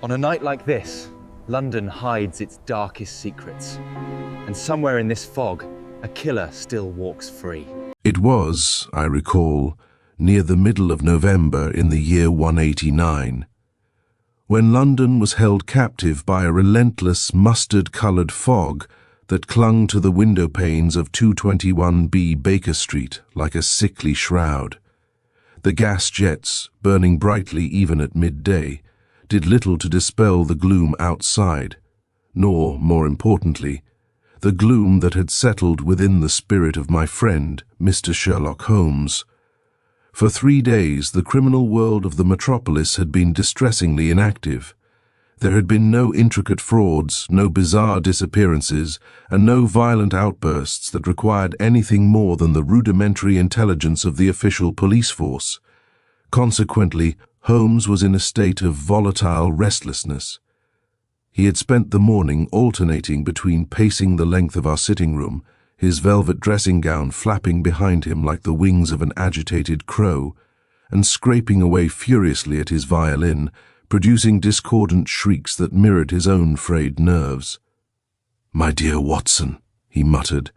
On a night like this, London hides its darkest secrets. And somewhere in this fog, a killer still walks free. It was, I recall, near the middle of November in the year 189, when London was held captive by a relentless mustard-coloured fog that clung to the window panes of 221B Baker Street like a sickly shroud. The gas jets, burning brightly even at midday, did little to dispel the gloom outside, nor, more importantly, the gloom that had settled within the spirit of my friend, Mr. Sherlock Holmes. For 3 days, the criminal world of the metropolis had been distressingly inactive. There had been no intricate frauds, no bizarre disappearances, and no violent outbursts that required anything more than the rudimentary intelligence of the official police force. Consequently, Holmes was in a state of volatile restlessness. He had spent the morning alternating between pacing the length of our sitting room, his velvet dressing gown flapping behind him like the wings of an agitated crow, and scraping away furiously at his violin, producing discordant shrieks that mirrored his own frayed nerves. "My dear Watson," he muttered,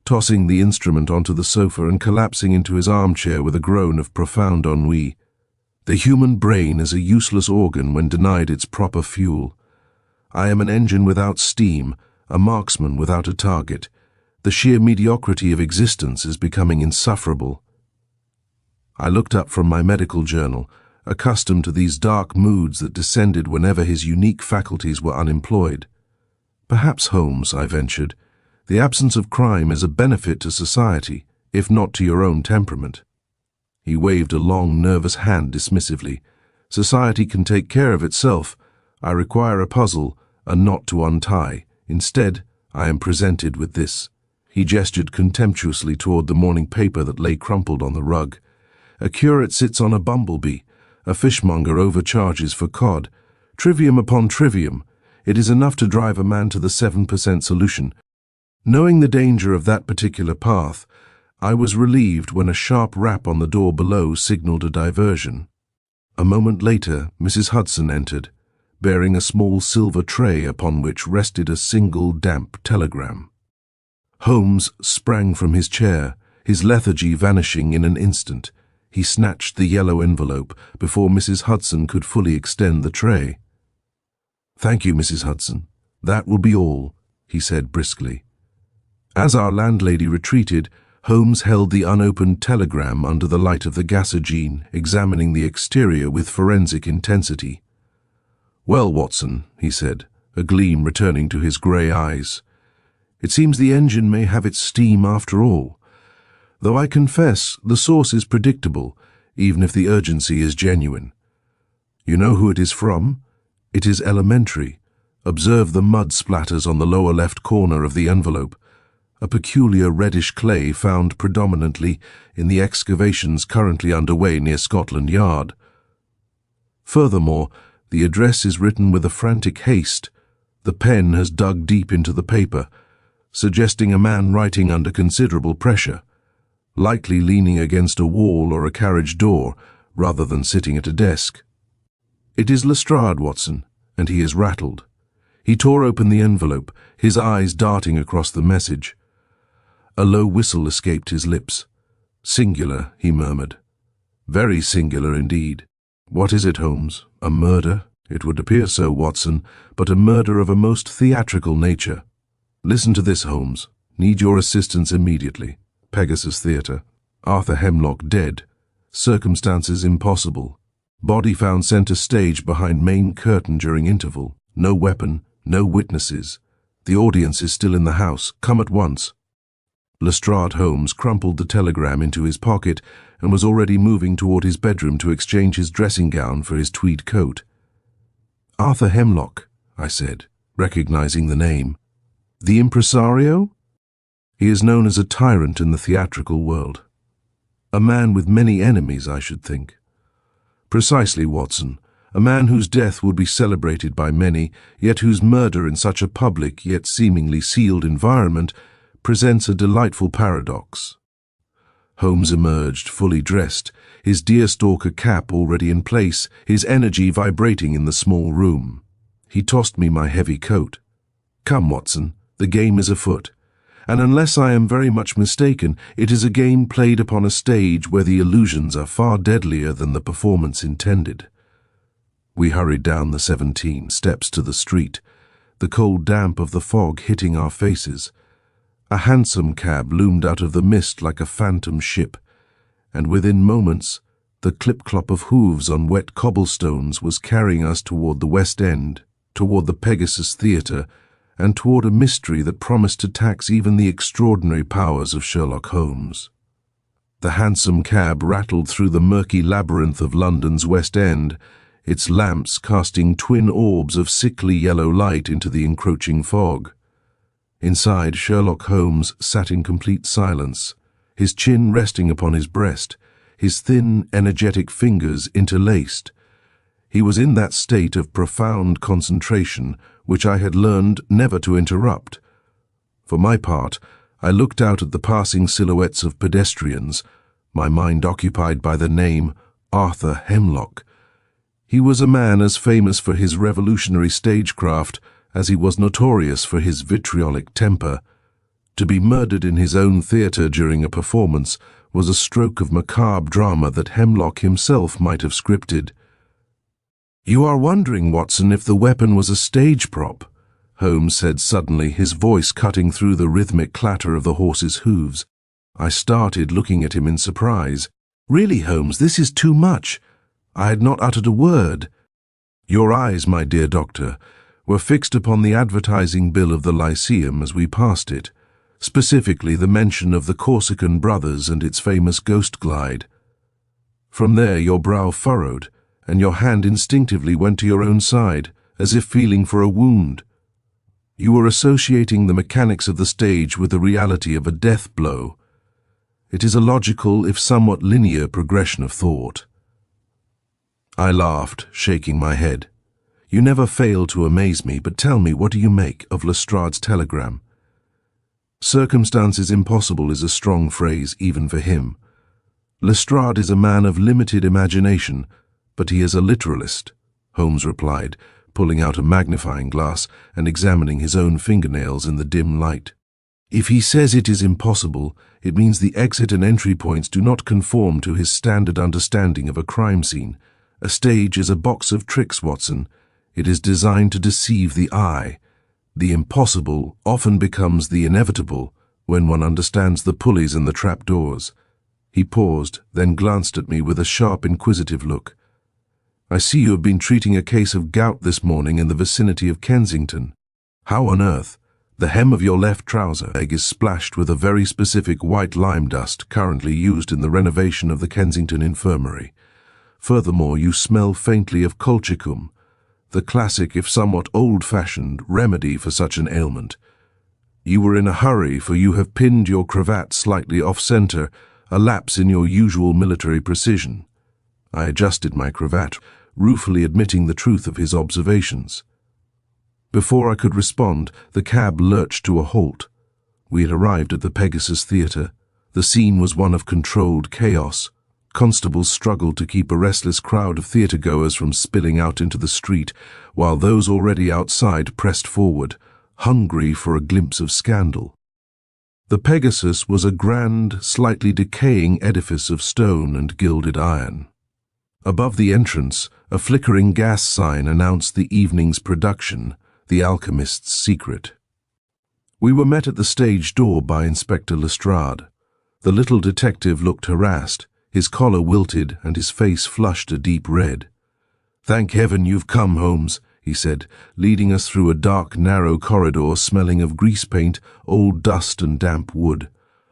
tossing the instrument onto the sofa and collapsing into his armchair with a groan of profound ennui. "The human brain is a useless organ when denied its proper fuel. I am an engine without steam, a marksman without a target. The sheer mediocrity of existence is becoming insufferable." I looked up from my medical journal, accustomed to these dark moods that descended whenever his unique faculties were unemployed. "Perhaps, Holmes," I ventured, "the absence of crime is a benefit to society, if not to your own temperament." He waved a long, nervous hand dismissively. "Society can take care of itself. I require a puzzle, a knot to untie. Instead, I am presented with this." He gestured contemptuously toward the morning paper that lay crumpled on the rug. "A curate sits on a bumblebee. A fishmonger overcharges for cod. Trivium upon trivium. It is enough to drive a man to the 7% solution." Knowing the danger of that particular path, I was relieved when a sharp rap on the door below signaled a diversion. A moment later, Mrs. Hudson entered, bearing a small silver tray upon which rested a single damp telegram. Holmes sprang from his chair, his lethargy vanishing in an instant. He snatched the yellow envelope before Mrs. Hudson could fully extend the tray. "Thank you, Mrs. Hudson. That will be all," he said briskly. As our landlady retreated, Holmes held the unopened telegram under the light of the gasogene, examining the exterior with forensic intensity. "Well, Watson," he said, a gleam returning to his grey eyes, "it seems the engine may have its steam after all. Though I confess the source is predictable, even if the urgency is genuine. You know who it is from? It is elementary. Observe the mud splatters on the lower left corner of the envelope, a peculiar reddish clay found predominantly in the excavations currently underway near Scotland Yard. Furthermore, the address is written with a frantic haste. The pen has dug deep into the paper, suggesting a man writing under considerable pressure, likely leaning against a wall or a carriage door rather than sitting at a desk. It is Lestrade, Watson, and he is rattled." He tore open the envelope, his eyes darting across the message. A low whistle escaped his lips. "Singular," he murmured. "Very singular indeed. What is it, Holmes? A murder? It would appear so, Watson, but a murder of a most theatrical nature. Listen to this, Holmes. Need your assistance immediately. Pegasus Theatre. Arthur Hemlock dead. Circumstances impossible. Body found center stage behind main curtain during interval. No weapon, no witnesses. The audience is still in the house. Come at once." Lestrade Holmes crumpled the telegram into his pocket and was already moving toward his bedroom to exchange his dressing gown for his tweed coat. "Arthur Hemlock," I said, recognizing the name. "The impresario?" "He is known as a tyrant in the theatrical world. A man with many enemies, I should think." "Precisely, Watson. A man whose death would be celebrated by many, yet whose murder in such a public yet seemingly sealed environment presents a delightful paradox." Holmes emerged, fully dressed, his deerstalker cap already in place, his energy vibrating in the small room. He tossed me my heavy coat. "Come, Watson, the game is afoot. And unless I am very much mistaken, it is a game played upon a stage where the illusions are far deadlier than the performance intended." We hurried down the 17 steps to the street, the cold damp of the fog hitting our faces. A hansom cab loomed out of the mist like a phantom ship, and within moments, the clip-clop of hooves on wet cobblestones was carrying us toward the West End, toward the Pegasus Theatre, and toward a mystery that promised to tax even the extraordinary powers of Sherlock Holmes. The hansom cab rattled through the murky labyrinth of London's West End, its lamps casting twin orbs of sickly yellow light into the encroaching fog. Inside, Sherlock Holmes sat in complete silence, his chin resting upon his breast, his thin, energetic fingers interlaced. He was in that state of profound concentration which I had learned never to interrupt. For my part, I looked out at the passing silhouettes of pedestrians, my mind occupied by the name Arthur Hemlock. He was a man as famous for his revolutionary stagecraft as he was notorious for his vitriolic temper. To be murdered in his own theatre during a performance was a stroke of macabre drama that Hemlock himself might have scripted. "You are wondering, Watson, if the weapon was a stage prop," Holmes said suddenly, his voice cutting through the rhythmic clatter of the horse's hooves. I started, looking at him in surprise. "Really, Holmes, this is too much." I had not uttered a word. "Your eyes, my dear doctor, were fixed upon the advertising bill of the Lyceum as we passed it, specifically the mention of the Corsican brothers and its famous ghost glide. From there your brow furrowed, and your hand instinctively went to your own side, as if feeling for a wound. You were associating the mechanics of the stage with the reality of a death blow. It is a logical, if somewhat linear, progression of thought." I laughed, shaking my head. "You never fail to amaze me, but tell me, what do you make of Lestrade's telegram?" "Circumstances impossible" is a strong phrase even for him. Lestrade is a man of limited imagination, but he is a literalist, Holmes replied, pulling out a magnifying glass and examining his own fingernails in the dim light. "If he says it is impossible, it means the exit and entry points do not conform to his standard understanding of a crime scene. A stage is a box of tricks, Watson. It is designed to deceive the eye. The impossible often becomes the inevitable when one understands the pulleys and the trapdoors." He paused, then glanced at me with a sharp, inquisitive look. "I see you have been treating a case of gout this morning in the vicinity of Kensington. How on earth? The hem of your left trouser leg is splashed with a very specific white lime dust currently used in the renovation of the Kensington Infirmary. Furthermore, you smell faintly of colchicum, the classic, if somewhat old-fashioned, remedy for such an ailment. You were in a hurry, for you have pinned your cravat slightly off-center, a lapse in your usual military precision." I adjusted my cravat, ruefully admitting the truth of his observations. Before I could respond, the cab lurched to a halt. We had arrived at the Pegasus Theatre. The scene was one of controlled chaos. Constables struggled to keep a restless crowd of theatre-goers from spilling out into the street, while those already outside pressed forward, hungry for a glimpse of scandal. The Pegasus was a grand, slightly decaying edifice of stone and gilded iron. Above the entrance, a flickering gas sign announced the evening's production, The Alchemist's Secret. We were met at the stage door by Inspector Lestrade. The little detective looked harassed, his collar wilted and his face flushed a deep red. "Thank heaven you've come, Holmes," he said, leading us through a dark, narrow corridor smelling of grease paint, old dust and damp wood.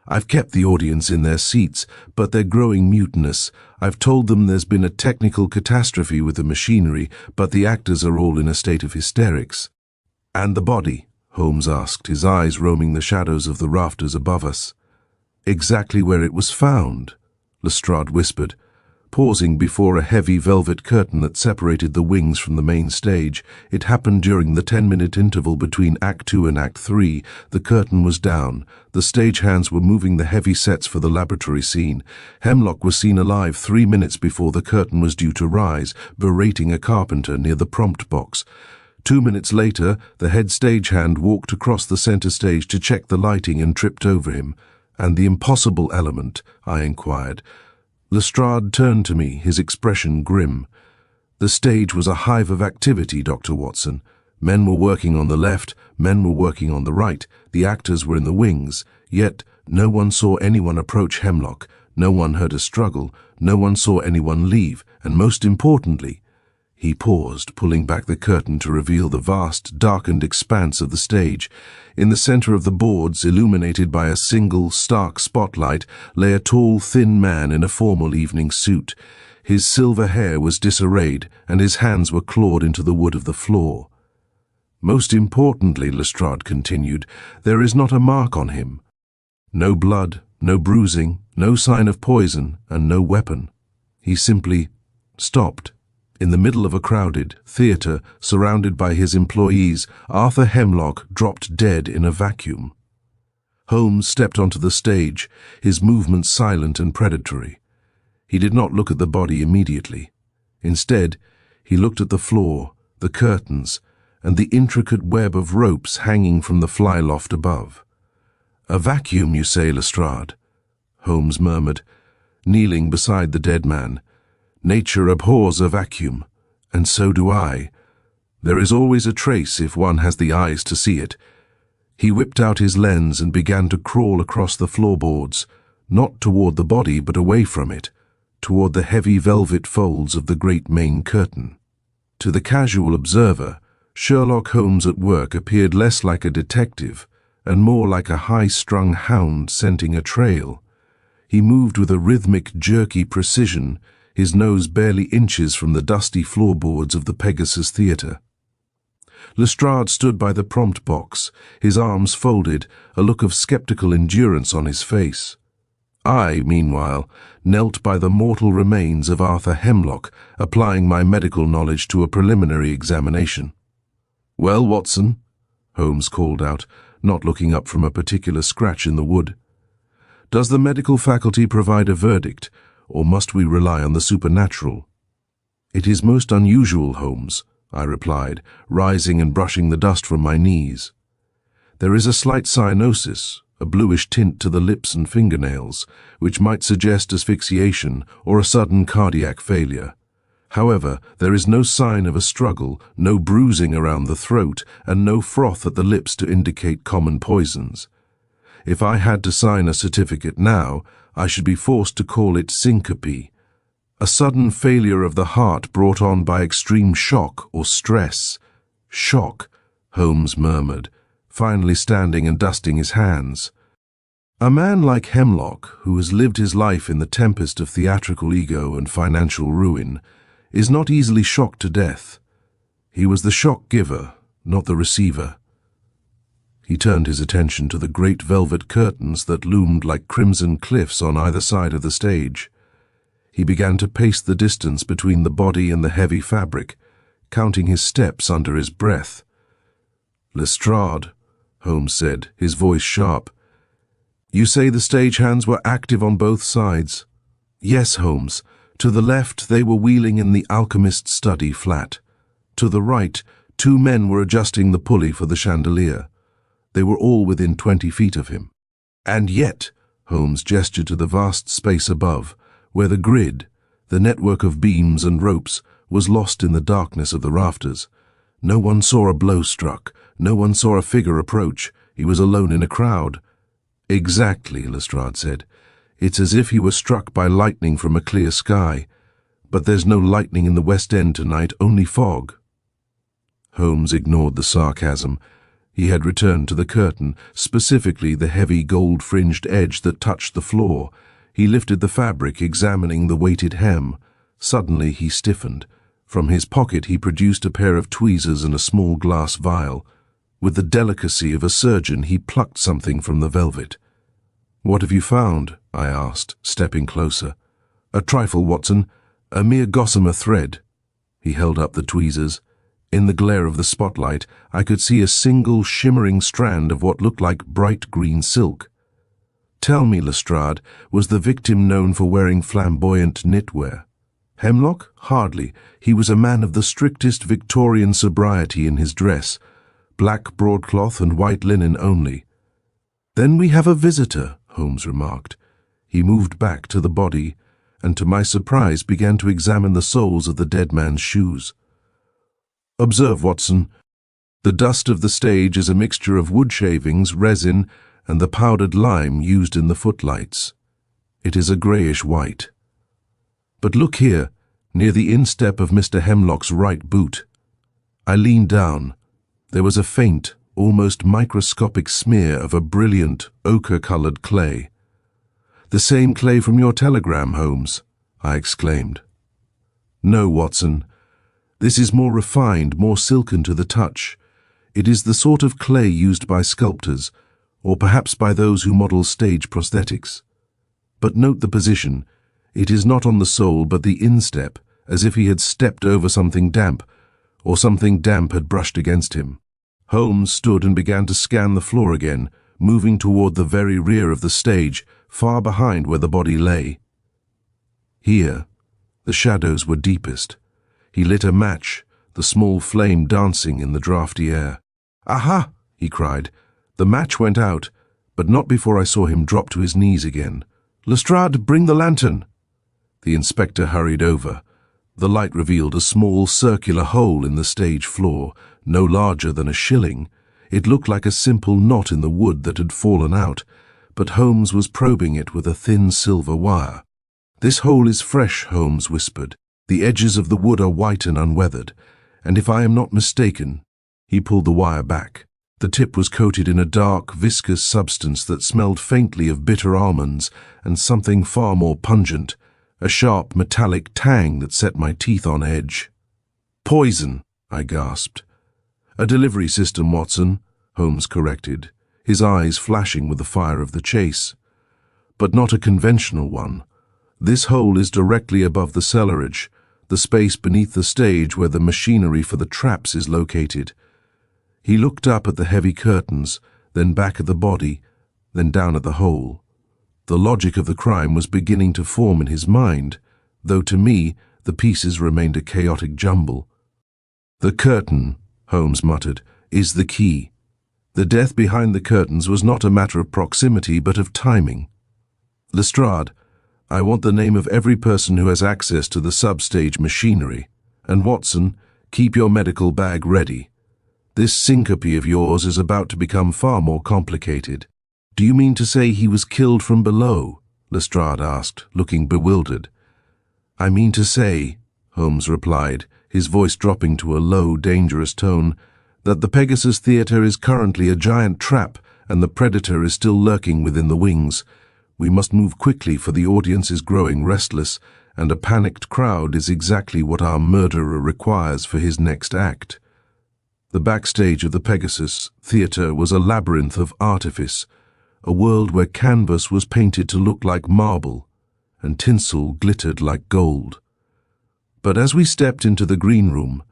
"I've kept the audience in their seats, but they're growing mutinous. I've told them there's been a technical catastrophe with the machinery, but the actors are all in a state of hysterics." "And the body?" Holmes asked, his eyes roaming the shadows of the rafters above us. "Exactly where it was found," Lestrade whispered, pausing before a heavy velvet curtain that separated the wings from the main stage. It happened during the 10-minute interval between Act 2 and Act 3. The curtain was down. The stagehands were moving the heavy sets for the laboratory scene. Hemlock was seen alive 3 minutes before the curtain was due to rise, berating a carpenter near the prompt box. 2 minutes later, the head stagehand walked across the center stage to check the lighting and tripped over him. "And the impossible element?" I inquired. Lestrade turned to me, his expression grim. "The stage was a hive of activity, Dr. Watson. Men were working on the left, men were working on the right, the actors were in the wings, yet no one saw anyone approach Hemlock, no one heard a struggle, no one saw anyone leave, and most importantly—" He paused, pulling back the curtain to reveal the vast, darkened expanse of the stage. In the center of the boards, illuminated by a single, stark spotlight, lay a tall, thin man in a formal evening suit. His silver hair was disarrayed, and his hands were clawed into the wood of the floor. "Most importantly," Lestrade continued, "there is not a mark on him. No blood, no bruising, no sign of poison, and no weapon. He simply stopped." In the middle of a crowded theatre, surrounded by his employees, Arthur Hemlock dropped dead in a vacuum. Holmes stepped onto the stage, his movements silent and predatory. He did not look at the body immediately. Instead, he looked at the floor, the curtains, and the intricate web of ropes hanging from the fly-loft above. "A vacuum, you say, Lestrade?" Holmes murmured, kneeling beside the dead man. "Nature abhors a vacuum, and so do I. There is always a trace if one has the eyes to see it." He whipped out his lens and began to crawl across the floorboards, not toward the body but away from it, toward the heavy velvet folds of the great main curtain. To the casual observer, Sherlock Holmes at work appeared less like a detective and more like a high-strung hound scenting a trail. He moved with a rhythmic, jerky precision, his nose barely inches from the dusty floorboards of the Pegasus Theatre. Lestrade stood by the prompt box, his arms folded, a look of skeptical endurance on his face. I, meanwhile, knelt by the mortal remains of Arthur Hemlock, applying my medical knowledge to a preliminary examination. "Well, Watson," Holmes called out, not looking up from a particular scratch in the wood. "Does the medical faculty provide a verdict, or must we rely on the supernatural?" "It is most unusual, Holmes," I replied, rising and brushing the dust from my knees. "There is a slight cyanosis, a bluish tint to the lips and fingernails, which might suggest asphyxiation or a sudden cardiac failure. However, there is no sign of a struggle, no bruising around the throat, and no froth at the lips to indicate common poisons. If I had to sign a certificate now, I should be forced to call it syncope, a sudden failure of the heart brought on by extreme shock or stress." "Shock," Holmes murmured, finally standing and dusting his hands. "A man like Hemlock, who has lived his life in the tempest of theatrical ego and financial ruin, is not easily shocked to death. He was the shock giver, not the receiver." He turned his attention to the great velvet curtains that loomed like crimson cliffs on either side of the stage. He began to pace the distance between the body and the heavy fabric, counting his steps under his breath. "Lestrade," Holmes said, his voice sharp, "you say the stagehands were active on both sides?" "Yes, Holmes. To the left they were wheeling in the alchemist's study flat. To the right, 2 men were adjusting the pulley for the chandelier. They were all within 20 feet of him. And yet," Holmes gestured to the vast space above, where the grid, the network of beams and ropes, was lost in the darkness of the rafters. "No one saw a blow struck, no one saw a figure approach. He was alone in a crowd." "Exactly," Lestrade said. "It's as if he were struck by lightning from a clear sky. But there's no lightning in the West End tonight, only fog." Holmes ignored the sarcasm. He had returned to the curtain, specifically the heavy gold-fringed edge that touched the floor. He lifted the fabric, examining the weighted hem. Suddenly he stiffened. From his pocket he produced a pair of tweezers and a small glass vial. With the delicacy of a surgeon he plucked something from the velvet. "What have you found?" I asked, stepping closer. "A trifle, Watson. A mere gossamer thread." He held up the tweezers. In the glare of the spotlight, I could see a single shimmering strand of what looked like bright green silk. "Tell me, Lestrade, was the victim known for wearing flamboyant knitwear?" Hemlock? Hardly. He was a man of the strictest Victorian sobriety in his dress, black broadcloth and white linen only. "Then we have a visitor," Holmes remarked. He moved back to the body, and to my surprise began to examine the soles of the dead man's shoes. "Observe, Watson. The dust of the stage is a mixture of wood shavings, resin, and the powdered lime used in the footlights. It is a greyish white. But look here, near the instep of Mr. Hemlock's right boot." I leaned down. There was a faint, almost microscopic smear of a brilliant, ochre-coloured clay. "The same clay from your telegram, Holmes," I exclaimed. "No, Watson. This is more refined, more silken to the touch. It is the sort of clay used by sculptors, or perhaps by those who model stage prosthetics. But note the position. It is not on the sole but the instep, as if he had stepped over something damp, or something damp had brushed against him." Holmes stood and began to scan the floor again, moving toward the very rear of the stage, far behind where the body lay. Here, the shadows were deepest. He lit a match, the small flame dancing in the draughty air. "Aha!" he cried. The match went out, but not before I saw him drop to his knees again. "Lestrade, bring the lantern." The inspector hurried over. The light revealed a small circular hole in the stage floor, no larger than a shilling. It looked like a simple knot in the wood that had fallen out, but Holmes was probing it with a thin silver wire. "This hole is fresh," Holmes whispered. "The edges of the wood are white and unweathered, and if I am not mistaken—" He pulled the wire back. The tip was coated in a dark, viscous substance that smelled faintly of bitter almonds and something far more pungent, a sharp metallic tang that set my teeth on edge. "Poison," I gasped. "A delivery system, Watson," Holmes corrected, his eyes flashing with the fire of the chase. "But not a conventional one. This hole is directly above the cellarage, the space beneath the stage where the machinery for the traps is located." He looked up at the heavy curtains, then back at the body, then down at the hole. The logic of the crime was beginning to form in his mind, though to me the pieces remained a chaotic jumble. "The curtain," Holmes muttered, "is the key. The death behind the curtains was not a matter of proximity but of timing. Lestrade, I want the name of every person who has access to the sub-stage machinery. And Watson, keep your medical bag ready. This syncope of yours is about to become far more complicated." "Do you mean to say he was killed from below?" Lestrade asked, looking bewildered. "I mean to say," Holmes replied, his voice dropping to a low, dangerous tone, "that the Pegasus Theatre is currently a giant trap and the predator is still lurking within the wings. We must move quickly, for the audience is growing restless, and a panicked crowd is exactly what our murderer requires for his next act." The backstage of the Pegasus Theatre was a labyrinth of artifice, a world where canvas was painted to look like marble and tinsel glittered like gold. But as we stepped into the green room,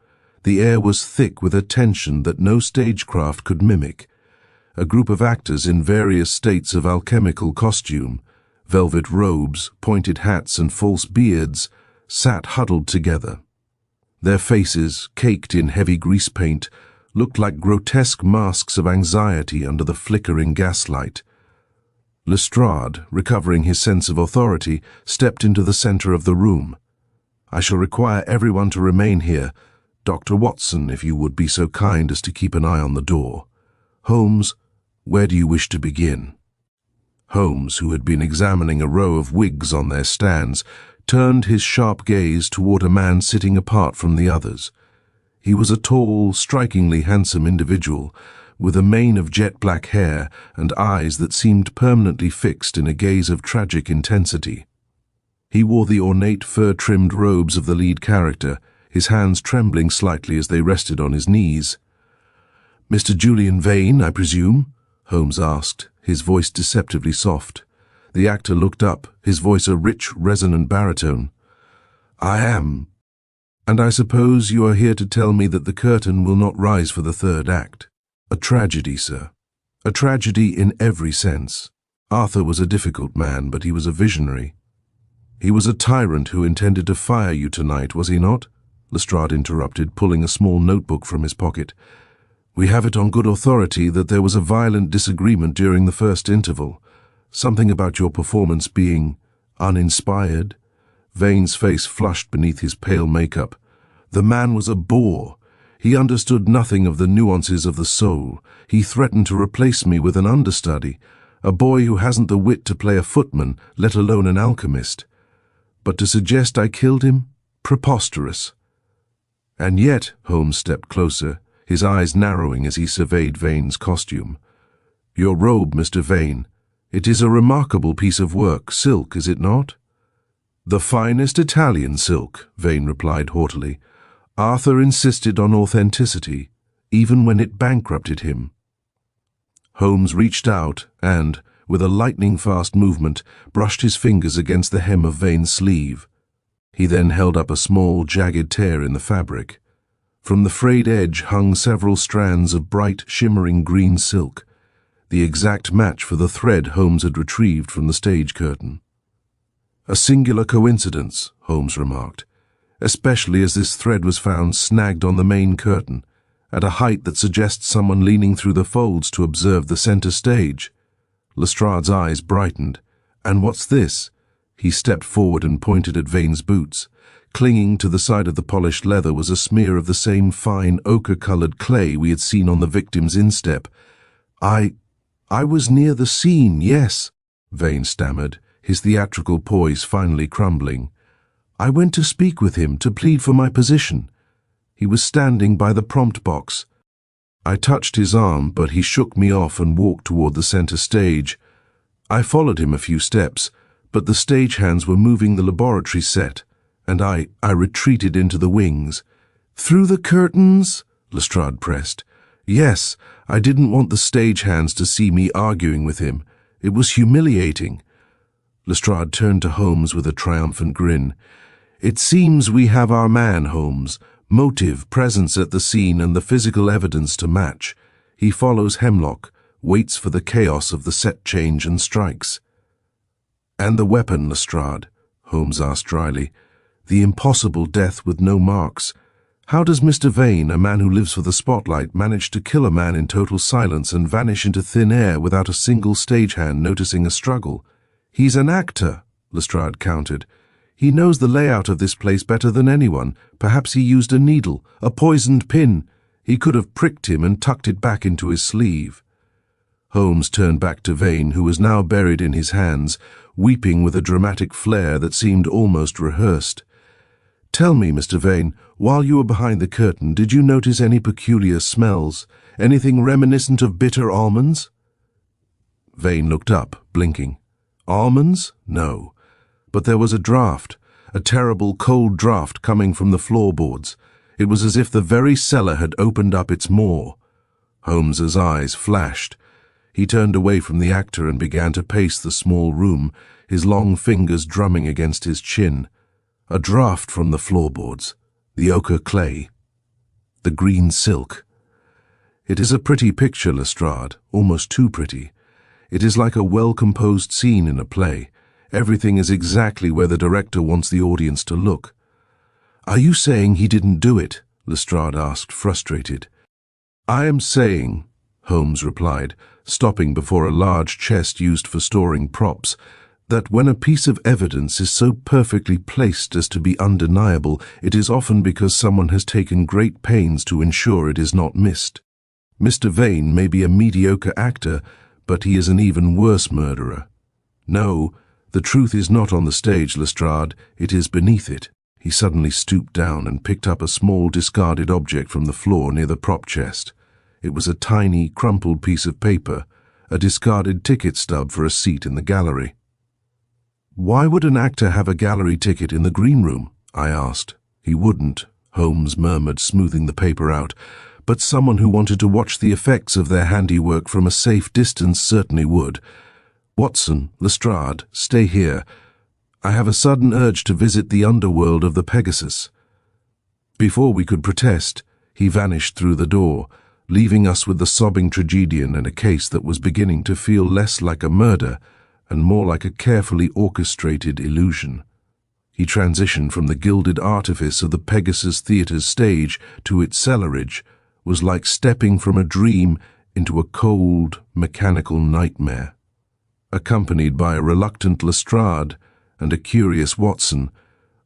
the air was thick with a tension that no stagecraft could mimic. A group of actors in various states of alchemical costume, velvet robes, pointed hats and false beards, sat huddled together. Their faces, caked in heavy grease paint, looked like grotesque masks of anxiety under the flickering gaslight. Lestrade, recovering his sense of authority, stepped into the center of the room. "I shall require everyone to remain here. Dr. Watson, if you would be so kind as to keep an eye on the door. Holmes, where do you wish to begin?" Holmes, who had been examining a row of wigs on their stands, turned his sharp gaze toward a man sitting apart from the others. He was a tall, strikingly handsome individual, with a mane of jet-black hair and eyes that seemed permanently fixed in a gaze of tragic intensity. He wore the ornate fur-trimmed robes of the lead character, his hands trembling slightly as they rested on his knees. "Mr. Julian Vane, I presume?" Holmes asked, his voice deceptively soft. The actor looked up, his voice a rich, resonant baritone. "I am. And I suppose you are here to tell me that the curtain will not rise for the third act. A tragedy, sir. A tragedy in every sense. Arthur was a difficult man, but he was a visionary." He was a tyrant who intended to fire you tonight, was he not? Lestrade interrupted, pulling a small notebook from his pocket. We have it on good authority that there was a violent disagreement during the first interval. Something about your performance being uninspired. Vane's face flushed beneath his pale makeup. The man was a bore. He understood nothing of the nuances of the soul. He threatened to replace me with an understudy, a boy who hasn't the wit to play a footman, let alone an alchemist. But to suggest I killed him? Preposterous. And yet, Holmes stepped closer, his eyes narrowing as he surveyed Vane's costume. Your robe, Mr. Vane. It is a remarkable piece of work, silk, is it not? The finest Italian silk, Vane replied haughtily. Arthur insisted on authenticity, even when it bankrupted him. Holmes reached out and, with a lightning-fast movement, brushed his fingers against the hem of Vane's sleeve. He then held up a small, jagged tear in the fabric. From the frayed edge hung several strands of bright, shimmering green silk, the exact match for the thread Holmes had retrieved from the stage curtain. A singular coincidence, Holmes remarked, especially as this thread was found snagged on the main curtain, at a height that suggests someone leaning through the folds to observe the center stage. Lestrade's eyes brightened. And what's this? He stepped forward and pointed at Vane's boots. Clinging to the side of the polished leather was a smear of the same fine ochre-colored clay we had seen on the victim's instep. I was near the scene, yes, Vane stammered, his theatrical poise finally crumbling. I went to speak with him, to plead for my position. He was standing by the prompt box. I touched his arm, but he shook me off and walked toward the center stage. I followed him a few steps, but the stagehands were moving the laboratory set, and I retreated into the wings. Through the curtains? Lestrade pressed. Yes, I didn't want the stagehands to see me arguing with him. It was humiliating. Lestrade turned to Holmes with a triumphant grin. It seems we have our man, Holmes. Motive, presence at the scene, and the physical evidence to match. He follows Hemlock, waits for the chaos of the set change and strikes. And the weapon, Lestrade? Holmes asked dryly. The impossible death with no marks. How does Mr. Vane, a man who lives for the spotlight, manage to kill a man in total silence and vanish into thin air without a single stagehand noticing a struggle? He's an actor, Lestrade countered. He knows the layout of this place better than anyone. Perhaps he used a needle, a poisoned pin. He could have pricked him and tucked it back into his sleeve. Holmes turned back to Vane, who was now buried in his hands, weeping with a dramatic flair that seemed almost rehearsed. Tell me, Mr. Vane, while you were behind the curtain, did you notice any peculiar smells? Anything reminiscent of bitter almonds? Vane looked up, blinking. Almonds? No. But there was a draught, a terrible cold draught coming from the floorboards. It was as if the very cellar had opened up its maw. Holmes's eyes flashed. He turned away from the actor and began to pace the small room, his long fingers drumming against his chin. A draught from the floorboards, the ochre clay, the green silk. It is a pretty picture, Lestrade, almost too pretty. It is like a well-composed scene in a play. Everything is exactly where the director wants the audience to look. Are you saying he didn't do it? Lestrade asked, frustrated. I am saying, Holmes replied, stopping before a large chest used for storing props, that when a piece of evidence is so perfectly placed as to be undeniable, it is often because someone has taken great pains to ensure it is not missed. Mr. Vane may be a mediocre actor, but he is an even worse murderer. No, the truth is not on the stage, Lestrade, it is beneath it. He suddenly stooped down and picked up a small discarded object from the floor near the prop chest. It was a tiny, crumpled piece of paper, a discarded ticket stub for a seat in the gallery. Why would an actor have a gallery ticket in the green room? I asked. He wouldn't, Holmes murmured, smoothing the paper out, but someone who wanted to watch the effects of their handiwork from a safe distance certainly would. Watson, Lestrade, stay here. I have a sudden urge to visit the underworld of the Pegasus. Before we could protest, he vanished through the door, leaving us with the sobbing tragedian and a case that was beginning to feel less like a murder and more like a carefully orchestrated illusion. He transitioned from the gilded artifice of the Pegasus Theatre's stage to its cellarage was like stepping from a dream into a cold, mechanical nightmare. Accompanied by a reluctant Lestrade and a curious Watson,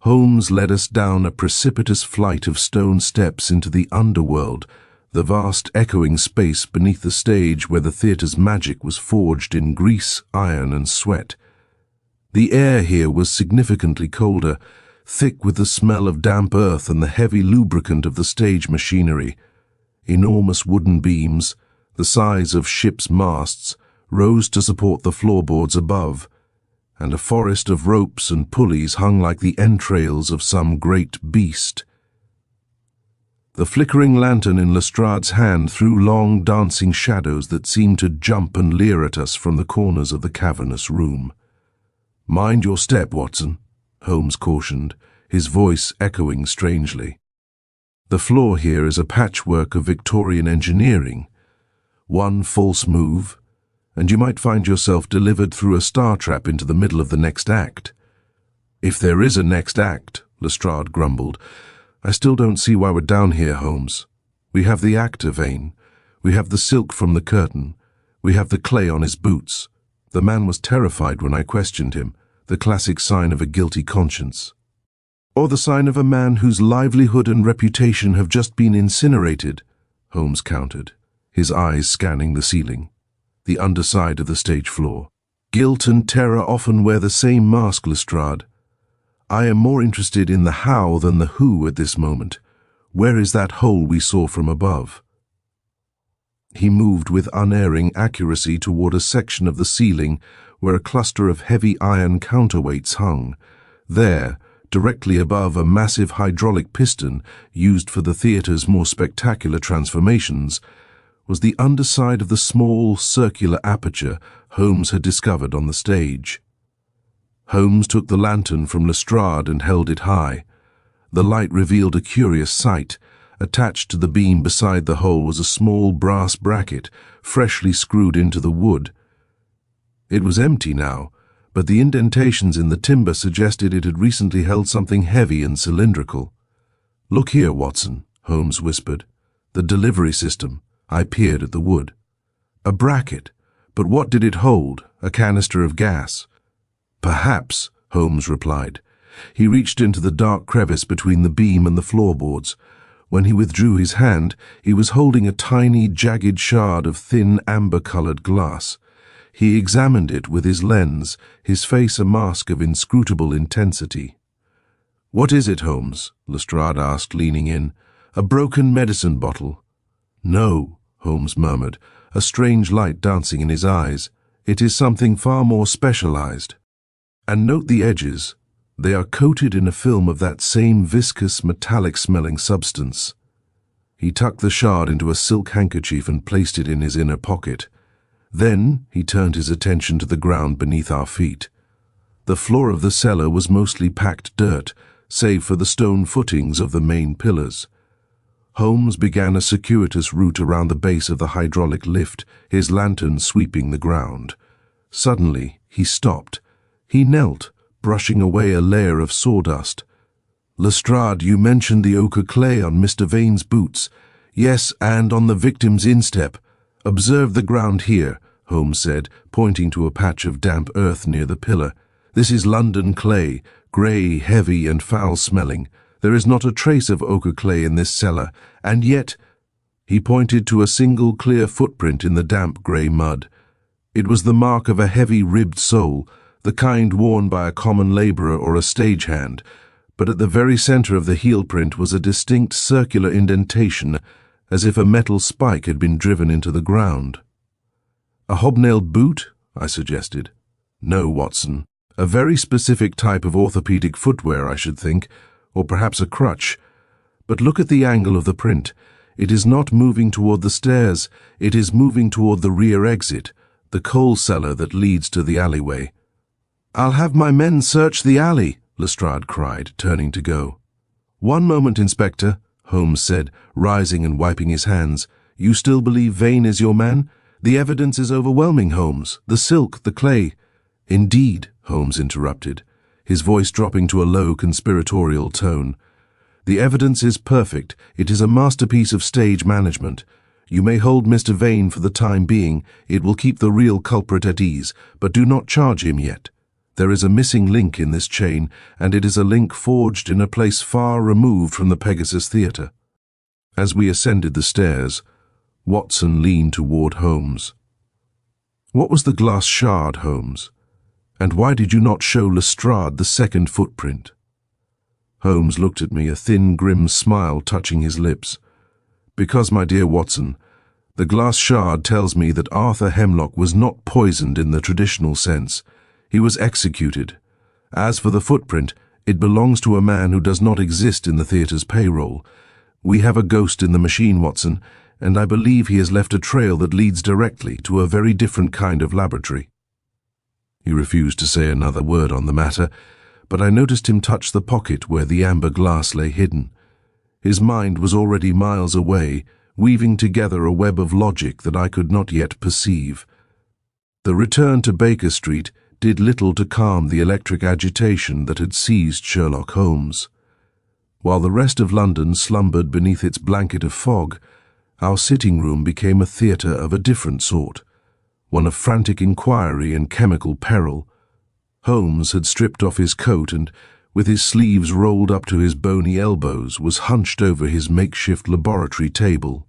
Holmes led us down a precipitous flight of stone steps into the underworld, the vast echoing space beneath the stage where the theatre's magic was forged in grease, iron, and sweat. The air here was significantly colder, thick with the smell of damp earth and the heavy lubricant of the stage machinery. Enormous wooden beams, the size of ships' masts, rose to support the floorboards above, and a forest of ropes and pulleys hung like the entrails of some great beast. The flickering lantern in Lestrade's hand threw long, dancing shadows that seemed to jump and leer at us from the corners of the cavernous room. "Mind your step, Watson," Holmes cautioned, his voice echoing strangely. "The floor here is a patchwork of Victorian engineering. One false move, and you might find yourself delivered through a star trap into the middle of the next act." "If there is a next act," Lestrade grumbled, "I still don't see why we're down here, Holmes. We have the actor vein. We have the silk from the curtain. We have the clay on his boots. The man was terrified when I questioned him, the classic sign of a guilty conscience. Or the sign of a man whose livelihood and reputation have just been incinerated," Holmes countered, his eyes scanning the ceiling, the underside of the stage floor. "Guilt and terror often wear the same mask, Lestrade. I am more interested in the how than the who at this moment. Where is that hole we saw from above?" He moved with unerring accuracy toward a section of the ceiling where a cluster of heavy iron counterweights hung. There, directly above a massive hydraulic piston used for the theatre's more spectacular transformations, was the underside of the small, circular aperture Holmes had discovered on the stage. Holmes took the lantern from Lestrade and held it high. The light revealed a curious sight. Attached to the beam beside the hole was a small brass bracket, freshly screwed into the wood. It was empty now, but the indentations in the timber suggested it had recently held something heavy and cylindrical. "Look here, Watson," Holmes whispered. "The delivery system." I peered at the wood. "A bracket, but what did it hold? A canister of gas?" "Perhaps," Holmes replied. He reached into the dark crevice between the beam and the floorboards. When he withdrew his hand, he was holding a tiny, jagged shard of thin, amber-colored glass. He examined it with his lens, his face a mask of inscrutable intensity. "What is it, Holmes?" Lestrade asked, leaning in. "A broken medicine bottle." "No," Holmes murmured, a strange light dancing in his eyes. "It is something far more specialized. And note the edges. They are coated in a film of that same viscous, metallic-smelling substance." He tucked the shard into a silk handkerchief and placed it in his inner pocket. Then he turned his attention to the ground beneath our feet. The floor of the cellar was mostly packed dirt, save for the stone footings of the main pillars. Holmes began a circuitous route around the base of the hydraulic lift, his lantern sweeping the ground. Suddenly, he stopped. He knelt, brushing away a layer of sawdust. "Lestrade, you mentioned the ochre clay on Mr. Vane's boots." "Yes, and on the victim's instep. Observe the ground here," Holmes said, pointing to a patch of damp earth near the pillar. "This is London clay, grey, heavy, and foul-smelling. There is not a trace of ochre clay in this cellar, and yet—" He pointed to a single clear footprint in the damp grey mud. It was the mark of a heavy ribbed sole, the kind worn by a common labourer or a stagehand, but at the very centre of the heel print was a distinct circular indentation, as if a metal spike had been driven into the ground. "A hobnailed boot?" I suggested. "No, Watson. A very specific type of orthopedic footwear, I should think, or perhaps a crutch. But look at the angle of the print. It is not moving toward the stairs, it is moving toward the rear exit, the coal cellar that leads to the alleyway." "I'll have my men search the alley," Lestrade cried, turning to go. "One moment, Inspector," Holmes said, rising and wiping his hands. "You still believe Vane is your man? The evidence is overwhelming, Holmes. The silk, the clay—" "Indeed," Holmes interrupted. his voice dropping to a low conspiratorial tone. "The evidence is perfect. It is a masterpiece of stage management. You may hold Mr. Vane for the time being. It will keep the real culprit at ease, but do not charge him yet. There is a missing link in this chain, and it is a link forged in a place far removed from the Pegasus Theatre." As we ascended the stairs, Watson leaned toward Holmes. "What was the glass shard, Holmes? And why did you not show Lestrade the second footprint?" Holmes looked at me, a thin, grim smile touching his lips. "Because, my dear Watson, the glass shard tells me that Arthur Hemlock was not poisoned in the traditional sense. He was executed. As for the footprint, it belongs to a man who does not exist in the theatre's payroll. We have a ghost in the machine, Watson, and I believe he has left a trail that leads directly to a very different kind of laboratory." He refused to say another word on the matter, but I noticed him touch the pocket where the amber glass lay hidden. His mind was already miles away, weaving together a web of logic that I could not yet perceive. The return to Baker Street did little to calm the electric agitation that had seized Sherlock Holmes. While the rest of London slumbered beneath its blanket of fog, our sitting room became a theatre of a different sort, one of frantic inquiry and chemical peril. Holmes had stripped off his coat and, with his sleeves rolled up to his bony elbows, was hunched over his makeshift laboratory table.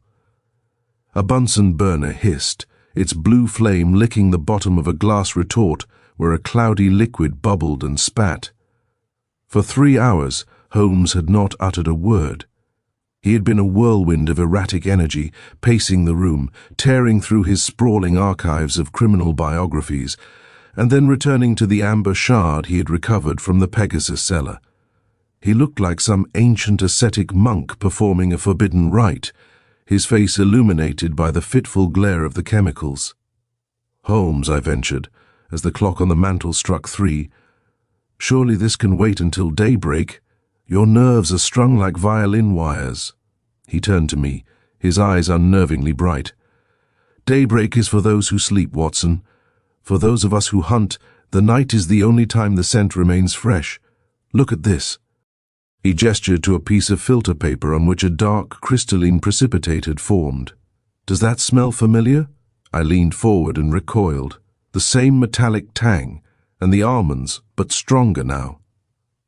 A Bunsen burner hissed, its blue flame licking the bottom of a glass retort where a cloudy liquid bubbled and spat. For 3 hours, Holmes had not uttered a word. He had been a whirlwind of erratic energy, pacing the room, tearing through his sprawling archives of criminal biographies, and then returning to the amber shard he had recovered from the Pegasus cellar. He looked like some ancient ascetic monk performing a forbidden rite, his face illuminated by the fitful glare of the chemicals. "Holmes," I ventured, as the clock on the mantel struck 3, "surely this can wait until daybreak. Your nerves are strung like violin wires." He turned to me, his eyes unnervingly bright. "Daybreak is for those who sleep, Watson. For those of us who hunt, the night is the only time the scent remains fresh. Look at this." He gestured to a piece of filter paper on which a dark, crystalline precipitate had formed. "Does that smell familiar?" I leaned forward and recoiled. The same metallic tang, and the almonds, but stronger now.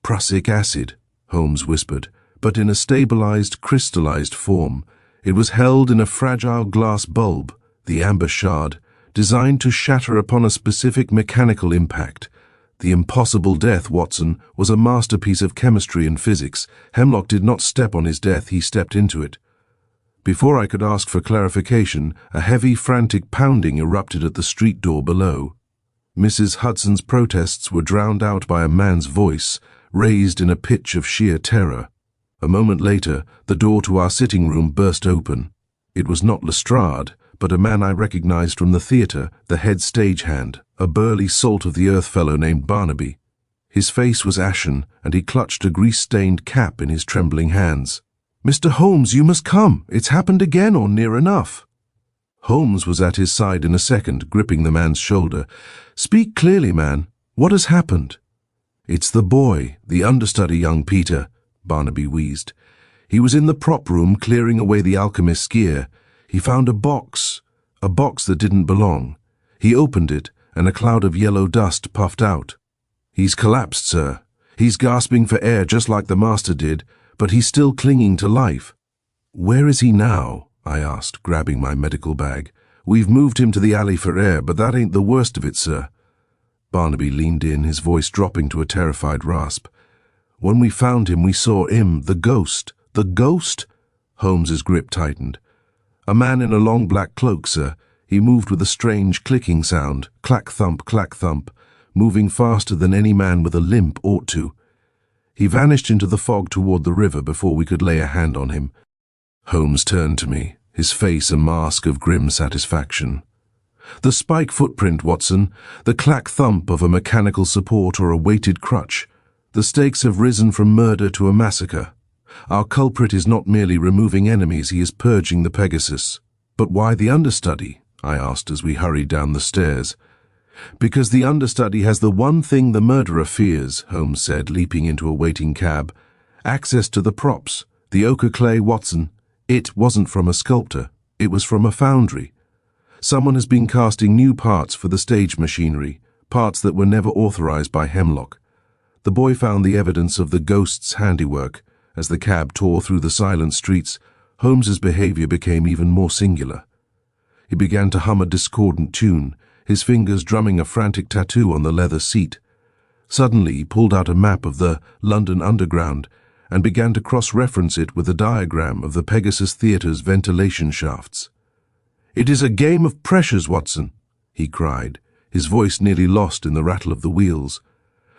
"Prussic acid," Holmes whispered, "but in a stabilized, crystallized form. It was held in a fragile glass bulb, the amber shard, designed to shatter upon a specific mechanical impact. The impossible death, Watson, was a masterpiece of chemistry and physics. Hemlock did not step on his death, he stepped into it." Before I could ask for clarification, a heavy, frantic pounding erupted at the street door below. Mrs. Hudson's protests were drowned out by a man's voice, raised in a pitch of sheer terror. A moment later, the door to our sitting room burst open. It was not Lestrade, but a man I recognized from the theatre, the head stagehand, a burly salt-of-the-earth fellow named Barnaby. His face was ashen, and he clutched a grease-stained cap in his trembling hands. "Mr. Holmes, you must come. It's happened again, or near enough." Holmes was at his side in a second, gripping the man's shoulder. "Speak clearly, man. What has happened?" "It's the boy, the understudy, young Peter," Barnaby wheezed. "He was in the prop room clearing away the alchemist's gear. He found a box that didn't belong. He opened it, and a cloud of yellow dust puffed out. He's collapsed, sir. He's gasping for air just like the master did, but he's still clinging to life." "Where is he now?" I asked, grabbing my medical bag. "We've moved him to the alley for air, but that ain't the worst of it, sir." Barnaby leaned in, his voice dropping to a terrified rasp. "When we found him, we saw him, the ghost." "The ghost?" Holmes's grip tightened. "A man in a long black cloak, sir. He moved with a strange clicking sound, clack thump, moving faster than any man with a limp ought to. He vanished into the fog toward the river before we could lay a hand on him." Holmes turned to me, his face a mask of grim satisfaction. "The spike footprint, Watson, the clack thump of a mechanical support or a weighted crutch. The stakes have risen from murder to a massacre. Our culprit is not merely removing enemies, he is purging the Pegasus." "But why the understudy?" I asked as we hurried down the stairs. Because the understudy has the one thing the murderer fears, Holmes said, leaping into a waiting cab. Access to the props. The ochre clay, Watson. It wasn't from a sculptor. It was from a foundry. Someone has been casting new parts for the stage machinery, parts that were never authorized by Hemlock. The boy found the evidence of the ghost's handiwork. As the cab tore through the silent streets, Holmes's behavior became even more singular. He began to hum a discordant tune, his fingers drumming a frantic tattoo on the leather seat. Suddenly he pulled out a map of the London Underground and began to cross-reference it with a diagram of the Pegasus Theatre's ventilation shafts. "It is a game of pressures, Watson," he cried, his voice nearly lost in the rattle of the wheels.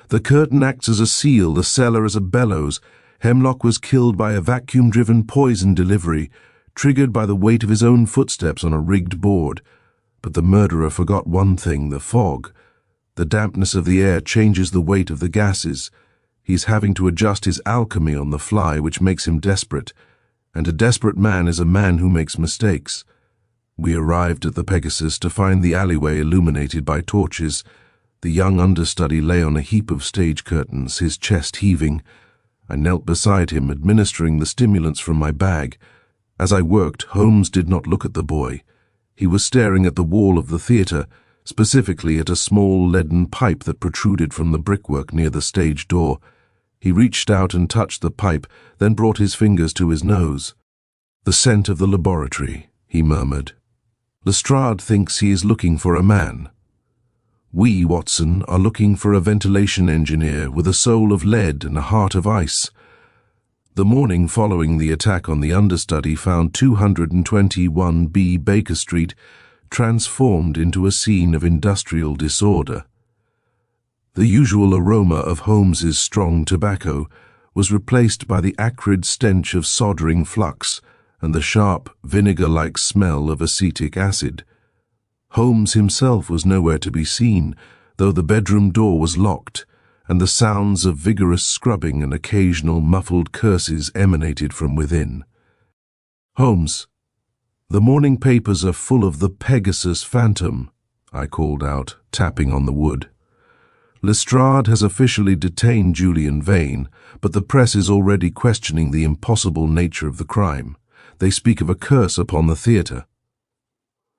"The curtain acts as a seal, the cellar as a bellows. Hemlock was killed by a vacuum-driven poison delivery, triggered by the weight of his own footsteps on a rigged board. But the murderer forgot one thing, the fog. The dampness of the air changes the weight of the gases. He's having to adjust his alchemy on the fly, which makes him desperate. And a desperate man is a man who makes mistakes." We arrived at the Pegasus to find the alleyway illuminated by torches. The young understudy lay on a heap of stage curtains, his chest heaving. I knelt beside him, administering the stimulants from my bag. As I worked, Holmes did not look at the boy. He was staring at the wall of the theatre, specifically at a small leaden pipe that protruded from the brickwork near the stage door. He reached out and touched the pipe, then brought his fingers to his nose. "The scent of the laboratory," he murmured. "Lestrade thinks he is looking for a man. We, Watson, are looking for a ventilation engineer with a soul of lead and a heart of ice." The morning following the attack on the understudy found 221B Baker Street transformed into a scene of industrial disorder. The usual aroma of Holmes's strong tobacco was replaced by the acrid stench of soldering flux and the sharp, vinegar-like smell of acetic acid. Holmes himself was nowhere to be seen, though the bedroom door was locked, and the sounds of vigorous scrubbing and occasional muffled curses emanated from within. "Holmes, the morning papers are full of the Pegasus phantom," I called out, tapping on the wood. "Lestrade has officially detained Julian Vane, but the press is already questioning the impossible nature of the crime. They speak of a curse upon the theatre."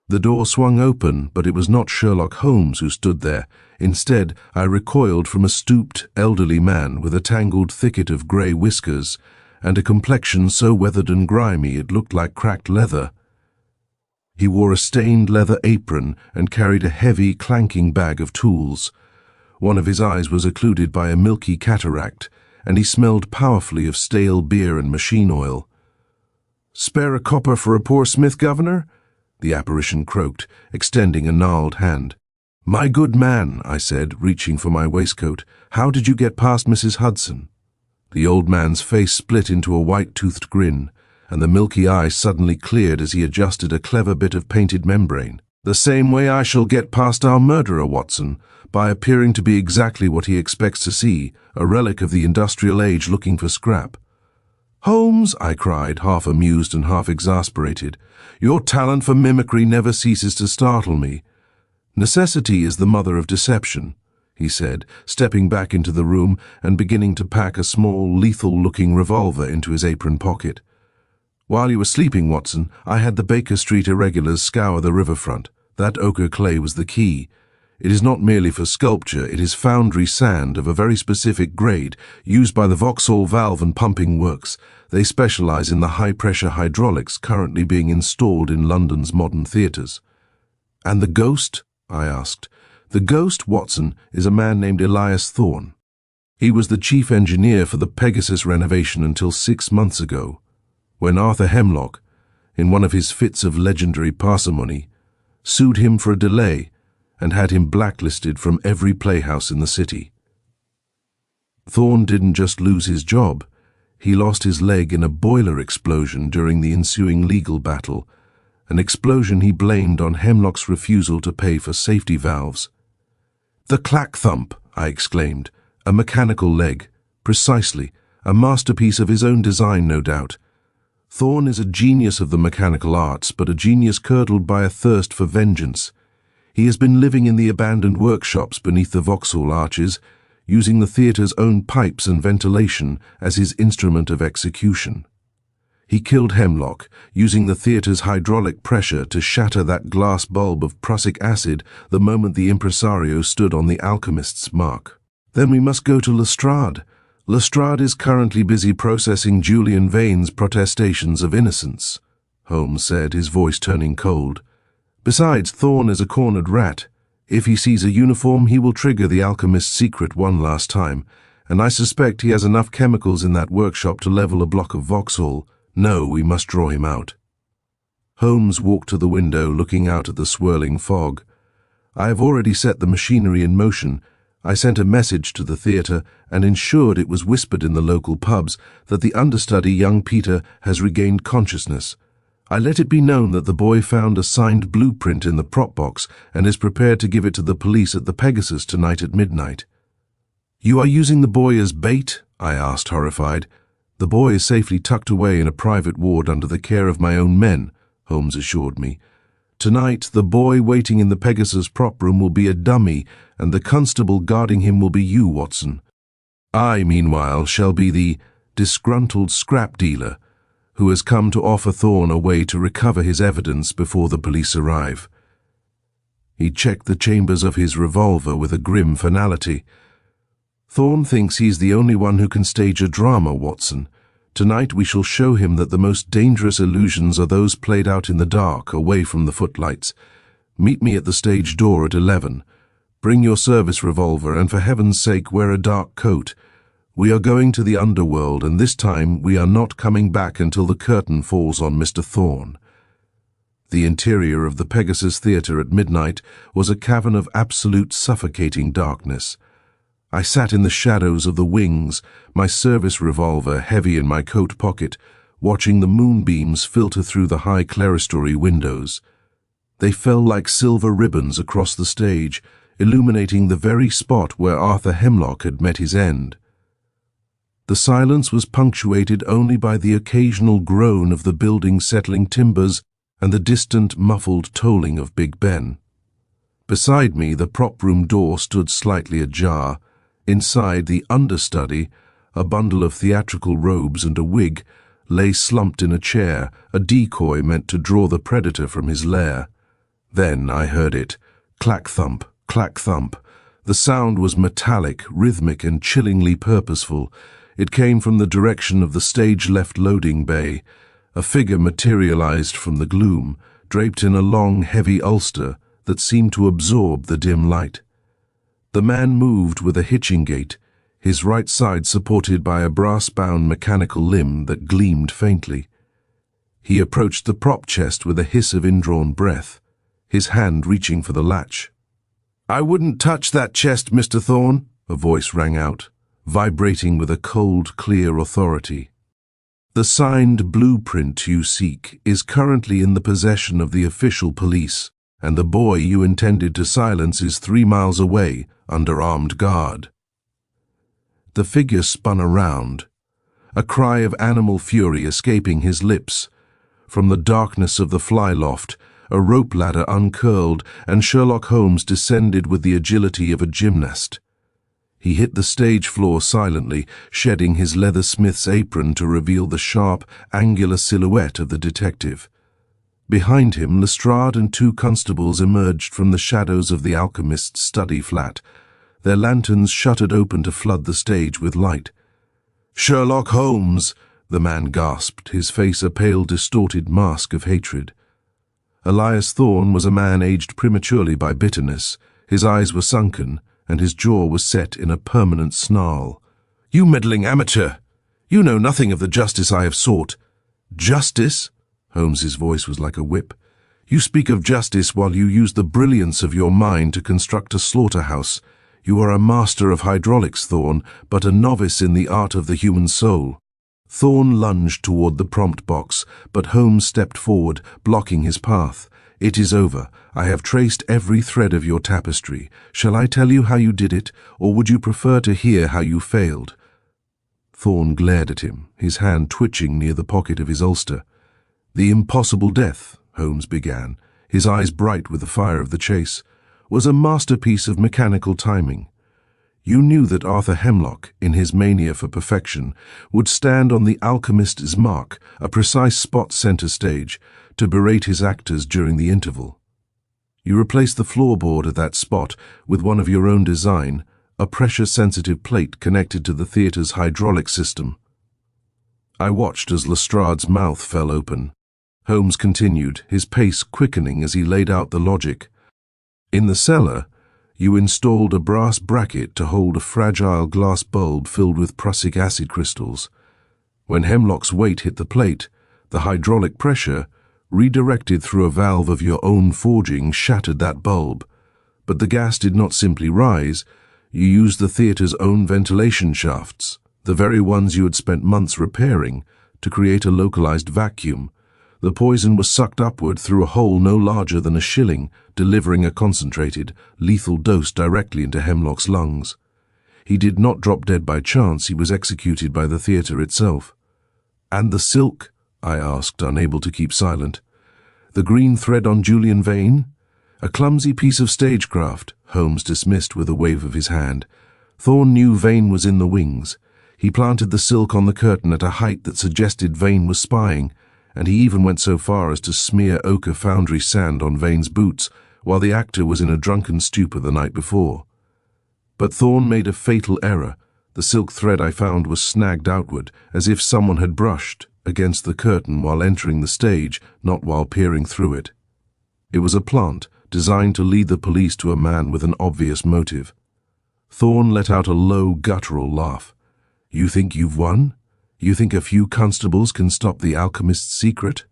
The door swung open, but it was not Sherlock Holmes who stood there. Instead, I recoiled from a stooped, elderly man with a tangled thicket of grey whiskers and a complexion so weathered and grimy it looked like cracked leather. He wore a stained leather apron and carried a heavy, clanking bag of tools. One of his eyes was occluded by a milky cataract, and he smelled powerfully of stale beer and machine oil. "Spare a copper for a poor smith, Governor?" the apparition croaked, extending a gnarled hand. "My good man," I said, reaching for my waistcoat, "how did you get past Mrs. Hudson?" The old man's face split into a white-toothed grin, and the milky eye suddenly cleared as he adjusted a clever bit of painted membrane. "The same way I shall get past our murderer, Watson, by appearing to be exactly what he expects to see, a relic of the industrial age looking for scrap." "Holmes," I cried, half amused and half exasperated, "your talent for mimicry never ceases to startle me." "Necessity is the mother of deception," he said, stepping back into the room and beginning to pack a small, lethal-looking revolver into his apron pocket. "While you were sleeping, Watson, I had the Baker Street irregulars scour the riverfront. That ochre clay was the key. It is not merely for sculpture, it is foundry sand of a very specific grade, used by the Vauxhall Valve and Pumping Works. They specialize in the high-pressure hydraulics currently being installed in London's modern theatres." "And the ghost?" I asked. "The ghost, Watson, is a man named Elias Thorne. He was the chief engineer for the Pegasus renovation until 6 months ago, when Arthur Hemlock, in one of his fits of legendary parsimony, sued him for a delay and had him blacklisted from every playhouse in the city. Thorne didn't just lose his job, he lost his leg in a boiler explosion during the ensuing legal battle, an explosion he blamed on Hemlock's refusal to pay for safety valves. "The clack thump," I exclaimed. "A mechanical leg. Precisely. A masterpiece of his own design, no doubt. Thorne is a genius of the mechanical arts, but a genius curdled by a thirst for vengeance. He has been living in the abandoned workshops beneath the Vauxhall arches, using the theatre's own pipes and ventilation as his instrument of execution. He killed Hemlock, using the theatre's hydraulic pressure to shatter that glass bulb of prussic acid the moment the impresario stood on the alchemist's mark. Then we must go to Lestrade. Lestrade is currently busy processing Julian Vane's protestations of innocence, Holmes said, his voice turning cold. Besides, Thorne is a cornered rat. If he sees a uniform, he will trigger the alchemist's secret one last time, and I suspect he has enough chemicals in that workshop to level a block of Vauxhall. No, we must draw him out. Holmes walked to the window, looking out at the swirling fog. I have already set the machinery in motion. I sent a message to the theatre and ensured it was whispered in the local pubs that the understudy, young Peter, has regained consciousness. I let it be known that the boy found a signed blueprint in the prop box and is prepared to give it to the police at the Pegasus tonight at midnight. "You are using the boy as bait?" I asked, horrified. "The boy is safely tucked away in a private ward under the care of my own men," Holmes assured me. "Tonight, the boy waiting in the Pegasus prop room will be a dummy, and the constable guarding him will be you, Watson. I, meanwhile, shall be the disgruntled scrap dealer who has come to offer Thorne a way to recover his evidence before the police arrive." He checked the chambers of his revolver with a grim finality. "Thorne thinks he's the only one who can stage a drama, Watson. Tonight we shall show him that the most dangerous illusions are those played out in the dark, away from the footlights. Meet me at the stage door at 11. Bring your service revolver, and for heaven's sake wear a dark coat. We are going to the underworld, and this time we are not coming back until the curtain falls on Mr. Thorne." The interior of the Pegasus Theatre at midnight was a cavern of absolute suffocating darkness. I sat in the shadows of the wings, my service revolver heavy in my coat pocket, watching the moonbeams filter through the high clerestory windows. They fell like silver ribbons across the stage, illuminating the very spot where Arthur Hemlock had met his end. The silence was punctuated only by the occasional groan of the building's settling timbers and the distant, muffled tolling of Big Ben. Beside me, the prop room door stood slightly ajar. Inside, the understudy, a bundle of theatrical robes and a wig, lay slumped in a chair, a decoy meant to draw the predator from his lair. Then I heard it. Clack-thump, clack-thump. The sound was metallic, rhythmic, and chillingly purposeful. It came from the direction of the stage-left loading bay. A figure materialized from the gloom, draped in a long, heavy ulster that seemed to absorb the dim light. The man moved with a hitching gait, his right side supported by a brass-bound mechanical limb that gleamed faintly. He approached the prop chest with a hiss of indrawn breath, his hand reaching for the latch. "I wouldn't touch that chest, Mr. Thorne," a voice rang out, vibrating with a cold, clear authority. "The signed blueprint you seek is currently in the possession of the official police, and the boy you intended to silence is 3 miles away, under armed guard." The figure spun around, a cry of animal fury escaping his lips. From the darkness of the fly-loft, a rope ladder uncurled, and Sherlock Holmes descended with the agility of a gymnast. He hit the stage floor silently, shedding his leathersmith's apron to reveal the sharp, angular silhouette of the detective. Behind him, Lestrade and 2 constables emerged from the shadows of the alchemist's study flat, their lanterns shuttered open to flood the stage with light. "Sherlock Holmes!" the man gasped, his face a pale, distorted mask of hatred. Elias Thorne was a man aged prematurely by bitterness. His eyes were sunken, and his jaw was set in a permanent snarl. "You meddling amateur! You know nothing of the justice I have sought." "Justice?" Holmes's voice was like a whip. "You speak of justice while you use the brilliance of your mind to construct a slaughterhouse. You are a master of hydraulics, Thorne, but a novice in the art of the human soul." Thorne lunged toward the prompt box, but Holmes stepped forward, blocking his path. "It is over. I have traced every thread of your tapestry. Shall I tell you how you did it, or would you prefer to hear how you failed?" Thorne glared at him, his hand twitching near the pocket of his ulster. "The impossible death," Holmes began, his eyes bright with the fire of the chase. was a masterpiece of mechanical timing. You knew that Arthur Hemlock, in his mania for perfection, would stand on the alchemist's mark, a precise spot center stage, to berate his actors during the interval. You replaced the floorboard at that spot with one of your own design, a pressure-sensitive plate connected to the theater's hydraulic system. I watched as Lestrade's mouth fell open. Holmes continued, his pace quickening as he laid out the logic. In the cellar, you installed a brass bracket to hold a fragile glass bulb filled with prussic acid crystals. When Hemlock's weight hit the plate, the hydraulic pressure, redirected through a valve of your own forging, shattered that bulb. But the gas did not simply rise. You used the theater's own ventilation shafts, the very ones you had spent months repairing, to create a localized vacuum. The poison was sucked upward through a hole no larger than a shilling, delivering a concentrated, lethal dose directly into Hemlock's lungs. He did not drop dead by chance, he was executed by the theater itself. "And the silk?" I asked, unable to keep silent. "The green thread on Julian Vane?" "A clumsy piece of stagecraft," Holmes dismissed with a wave of his hand. "Thorne knew Vane was in the wings. He planted the silk on the curtain at a height that suggested Vane was spying, and he even went so far as to smear ochre foundry sand on Vane's boots while the actor was in a drunken stupor the night before. But Thorne made a fatal error. The silk thread I found was snagged outward, as if someone had brushed against the curtain while entering the stage, not while peering through it. It was a plant designed to lead the police to a man with an obvious motive. Thorne let out a low, guttural laugh. "You think you've won? You think a few constables can stop the alchemist's secret?"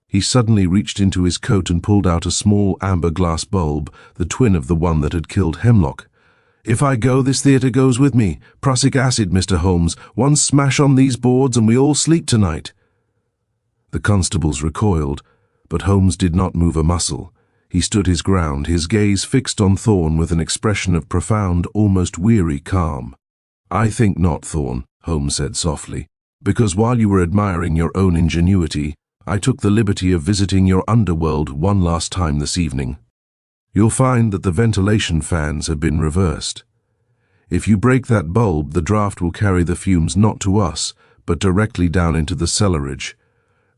He suddenly reached into his coat and pulled out a small amber glass bulb, the twin of the one that had killed Hemlock. "If I go, this theater goes with me. Prussic acid, Mr. Holmes. One smash on these boards and we all sleep tonight." The constables recoiled, but Holmes did not move a muscle. He stood his ground, his gaze fixed on Thorne with an expression of profound, almost weary calm. "I think not, Thorne," Holmes said softly, "because while you were admiring your own ingenuity, I took the liberty of visiting your underworld one last time this evening. You'll find that the ventilation fans have been reversed. If you break that bulb, the draft will carry the fumes not to us, but directly down into the cellarage,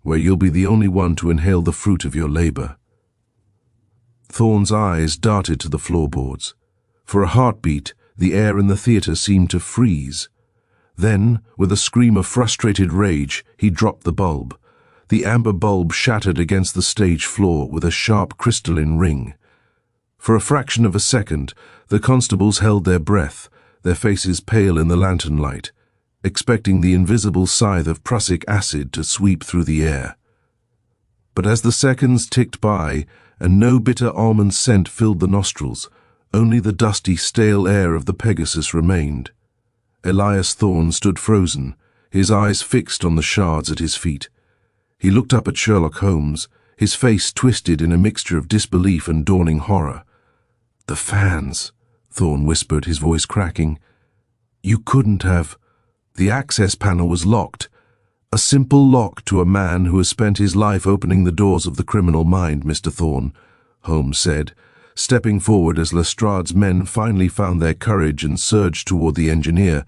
where you'll be the only one to inhale the fruit of your labor." Thorne's eyes darted to the floorboards. For a heartbeat, the air in the theater seemed to freeze. Then, with a scream of frustrated rage, he dropped the bulb. The amber bulb shattered against the stage floor with a sharp crystalline ring. For a fraction of a second, the constables held their breath, their faces pale in the lantern light, expecting the invisible scythe of prussic acid to sweep through the air. But as the seconds ticked by, and no bitter almond scent filled the nostrils, only the dusty, stale air of the Pegasus remained. Elias Thorne stood frozen, his eyes fixed on the shards at his feet. He looked up at Sherlock Holmes, his face twisted in a mixture of disbelief and dawning horror. "The fans," Thorne whispered, his voice cracking. "You couldn't have. The access panel was locked. A simple lock to a man who has spent his life opening the doors of the criminal mind, Mr. Thorne," Holmes said, stepping forward as Lestrade's men finally found their courage and surged toward the engineer.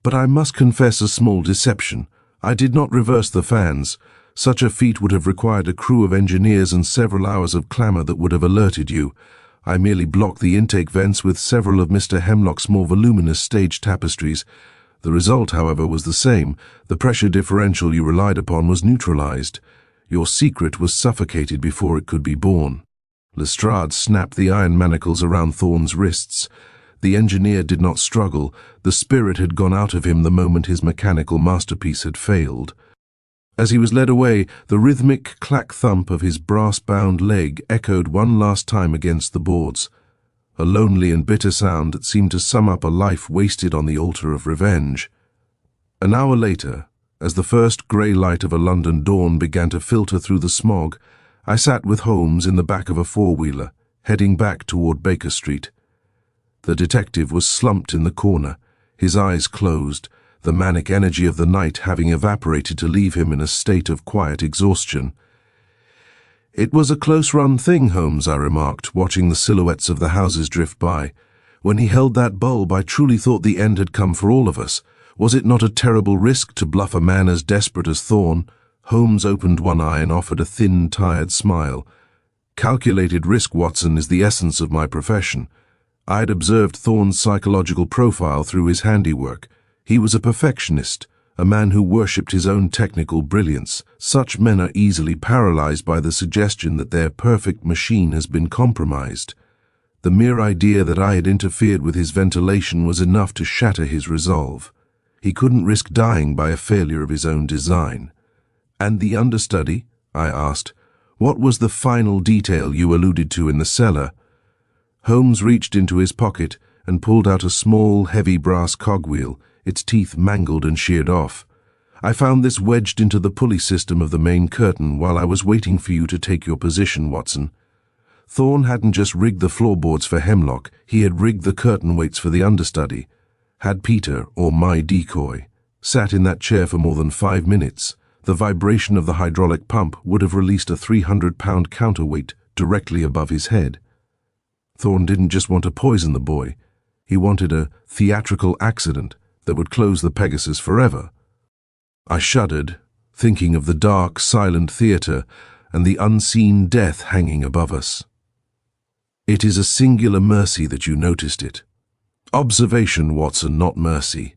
"But I must confess a small deception. I did not reverse the fans. Such a feat would have required a crew of engineers and several hours of clamor that would have alerted you. I merely blocked the intake vents with several of Mr. Hemlock's more voluminous stage tapestries. The result, however, was the same. The pressure differential you relied upon was neutralized. Your secret was suffocated before it could be born." Lestrade snapped the iron manacles around Thorne's wrists. The engineer did not struggle. The spirit had gone out of him the moment his mechanical masterpiece had failed. As he was led away, the rhythmic clack-thump of his brass-bound leg echoed one last time against the boards, a lonely and bitter sound that seemed to sum up a life wasted on the altar of revenge. An hour later, as the first grey light of a London dawn began to filter through the smog, I sat with Holmes in the back of a four-wheeler, heading back toward Baker Street. The detective was slumped in the corner, his eyes closed, the manic energy of the night having evaporated to leave him in a state of quiet exhaustion. "It was a close-run thing, Holmes," I remarked, watching the silhouettes of the houses drift by. "When he held that bulb, I truly thought the end had come for all of us. Was it not a terrible risk to bluff a man as desperate as Thorne?" Holmes opened one eye and offered a thin, tired smile. "Calculated risk, Watson, is the essence of my profession. I had observed Thorne's psychological profile through his handiwork. He was a perfectionist, a man who worshipped his own technical brilliance. Such men are easily paralyzed by the suggestion that their perfect machine has been compromised. The mere idea that I had interfered with his ventilation was enough to shatter his resolve. He couldn't risk dying by a failure of his own design." "And the understudy?" I asked. "What was the final detail you alluded to in the cellar?" Holmes reached into his pocket and pulled out a small, heavy brass cogwheel, its teeth mangled and sheared off. "I found this wedged into the pulley system of the main curtain while I was waiting for you to take your position, Watson. Thorne hadn't just rigged the floorboards for Hemlock, he had rigged the curtain weights for the understudy. Had Peter, or my decoy, sat in that chair for more than 5 minutes, the vibration of the hydraulic pump would have released a 300-pound counterweight directly above his head. Thorne didn't just want to poison the boy. He wanted a theatrical accident that would close the Pegasus forever." I shuddered, thinking of the dark, silent theatre and the unseen death hanging above us. "It is a singular mercy that you noticed it." "Observation, Watson, not mercy.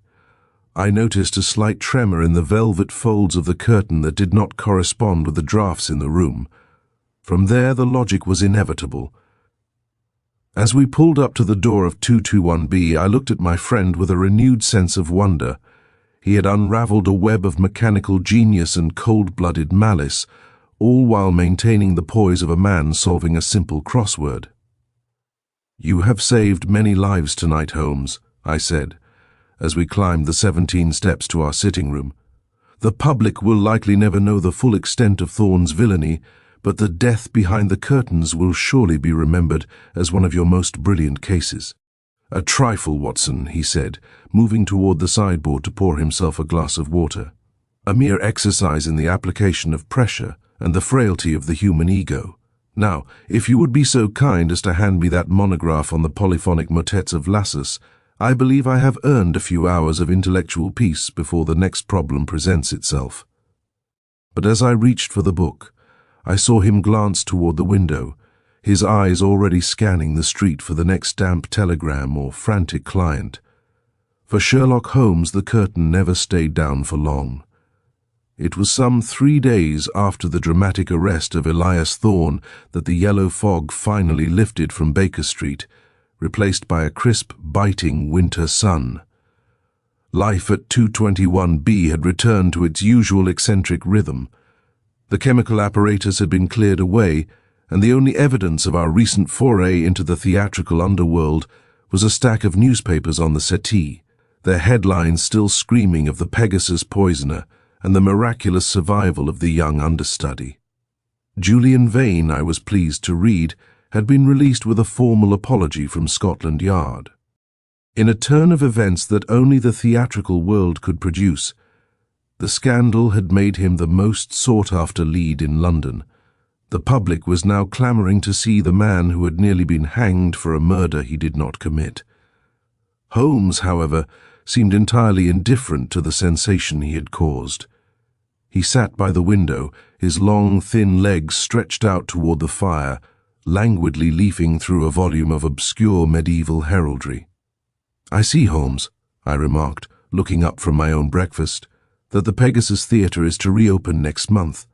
I noticed a slight tremor in the velvet folds of the curtain that did not correspond with the drafts in the room. From there the logic was inevitable. As we pulled up to the door of 221B, I looked at my friend with a renewed sense of wonder. He had unraveled a web of mechanical genius and cold-blooded malice, all while maintaining the poise of a man solving a simple crossword. "You have saved many lives tonight, Holmes," I said, as we climbed the 17 steps to our sitting room. "The public will likely never know the full extent of Thorne's villainy, but the death behind the curtains will surely be remembered as one of your most brilliant cases." "A trifle, Watson," he said, moving toward the sideboard to pour himself a glass of water. "A mere exercise in the application of pressure and the frailty of the human ego. Now, if you would be so kind as to hand me that monograph on the polyphonic motets of Lassus, I believe I have earned a few hours of intellectual peace before the next problem presents itself." But as I reached for the book, I saw him glance toward the window, his eyes already scanning the street for the next damp telegram or frantic client. For Sherlock Holmes, the curtain never stayed down for long. It was some 3 days after the dramatic arrest of Elias Thorne that the yellow fog finally lifted from Baker Street, replaced by a crisp, biting winter sun. Life at 221B had returned to its usual eccentric rhythm. The chemical apparatus had been cleared away, and the only evidence of our recent foray into the theatrical underworld was a stack of newspapers on the settee, their headlines still screaming of the Pegasus poisoner and the miraculous survival of the young understudy. Julian Vane, I was pleased to read, had been released with a formal apology from Scotland Yard. In a turn of events that only the theatrical world could produce, the scandal had made him the most sought-after lead in London. The public was now clamouring to see the man who had nearly been hanged for a murder he did not commit. Holmes, however, seemed entirely indifferent to the sensation he had caused. He sat by the window, his long, thin legs stretched out toward the fire, languidly leafing through a volume of obscure medieval heraldry. "I see, Holmes," I remarked, looking up from my own breakfast, "that the Pegasus Theatre is to reopen next month.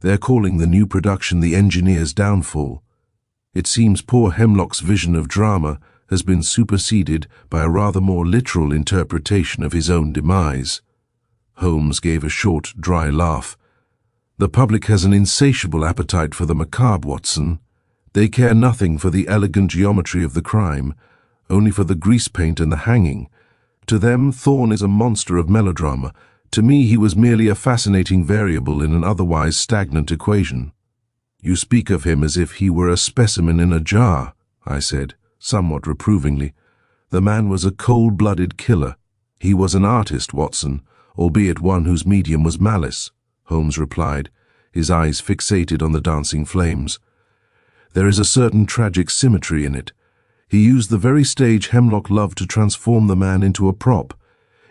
They're calling the new production The Engineer's Downfall. It seems poor Hemlock's vision of drama has been superseded by a rather more literal interpretation of his own demise." Holmes gave a short, dry laugh. "The public has an insatiable appetite for the macabre, Watson. They care nothing for the elegant geometry of the crime, only for the grease paint and the hanging. To them, Thorne is a monster of melodrama. To me, he was merely a fascinating variable in an otherwise stagnant equation." "You speak of him as if he were a specimen in a jar," I said, somewhat reprovingly. "The man was a cold-blooded killer. He was an artist, Watson, albeit one whose medium was malice," Holmes replied. his eyes fixated on the dancing flames. There is a certain tragic symmetry in it. He used the very stage Hemlock loved to transform the man into a prop.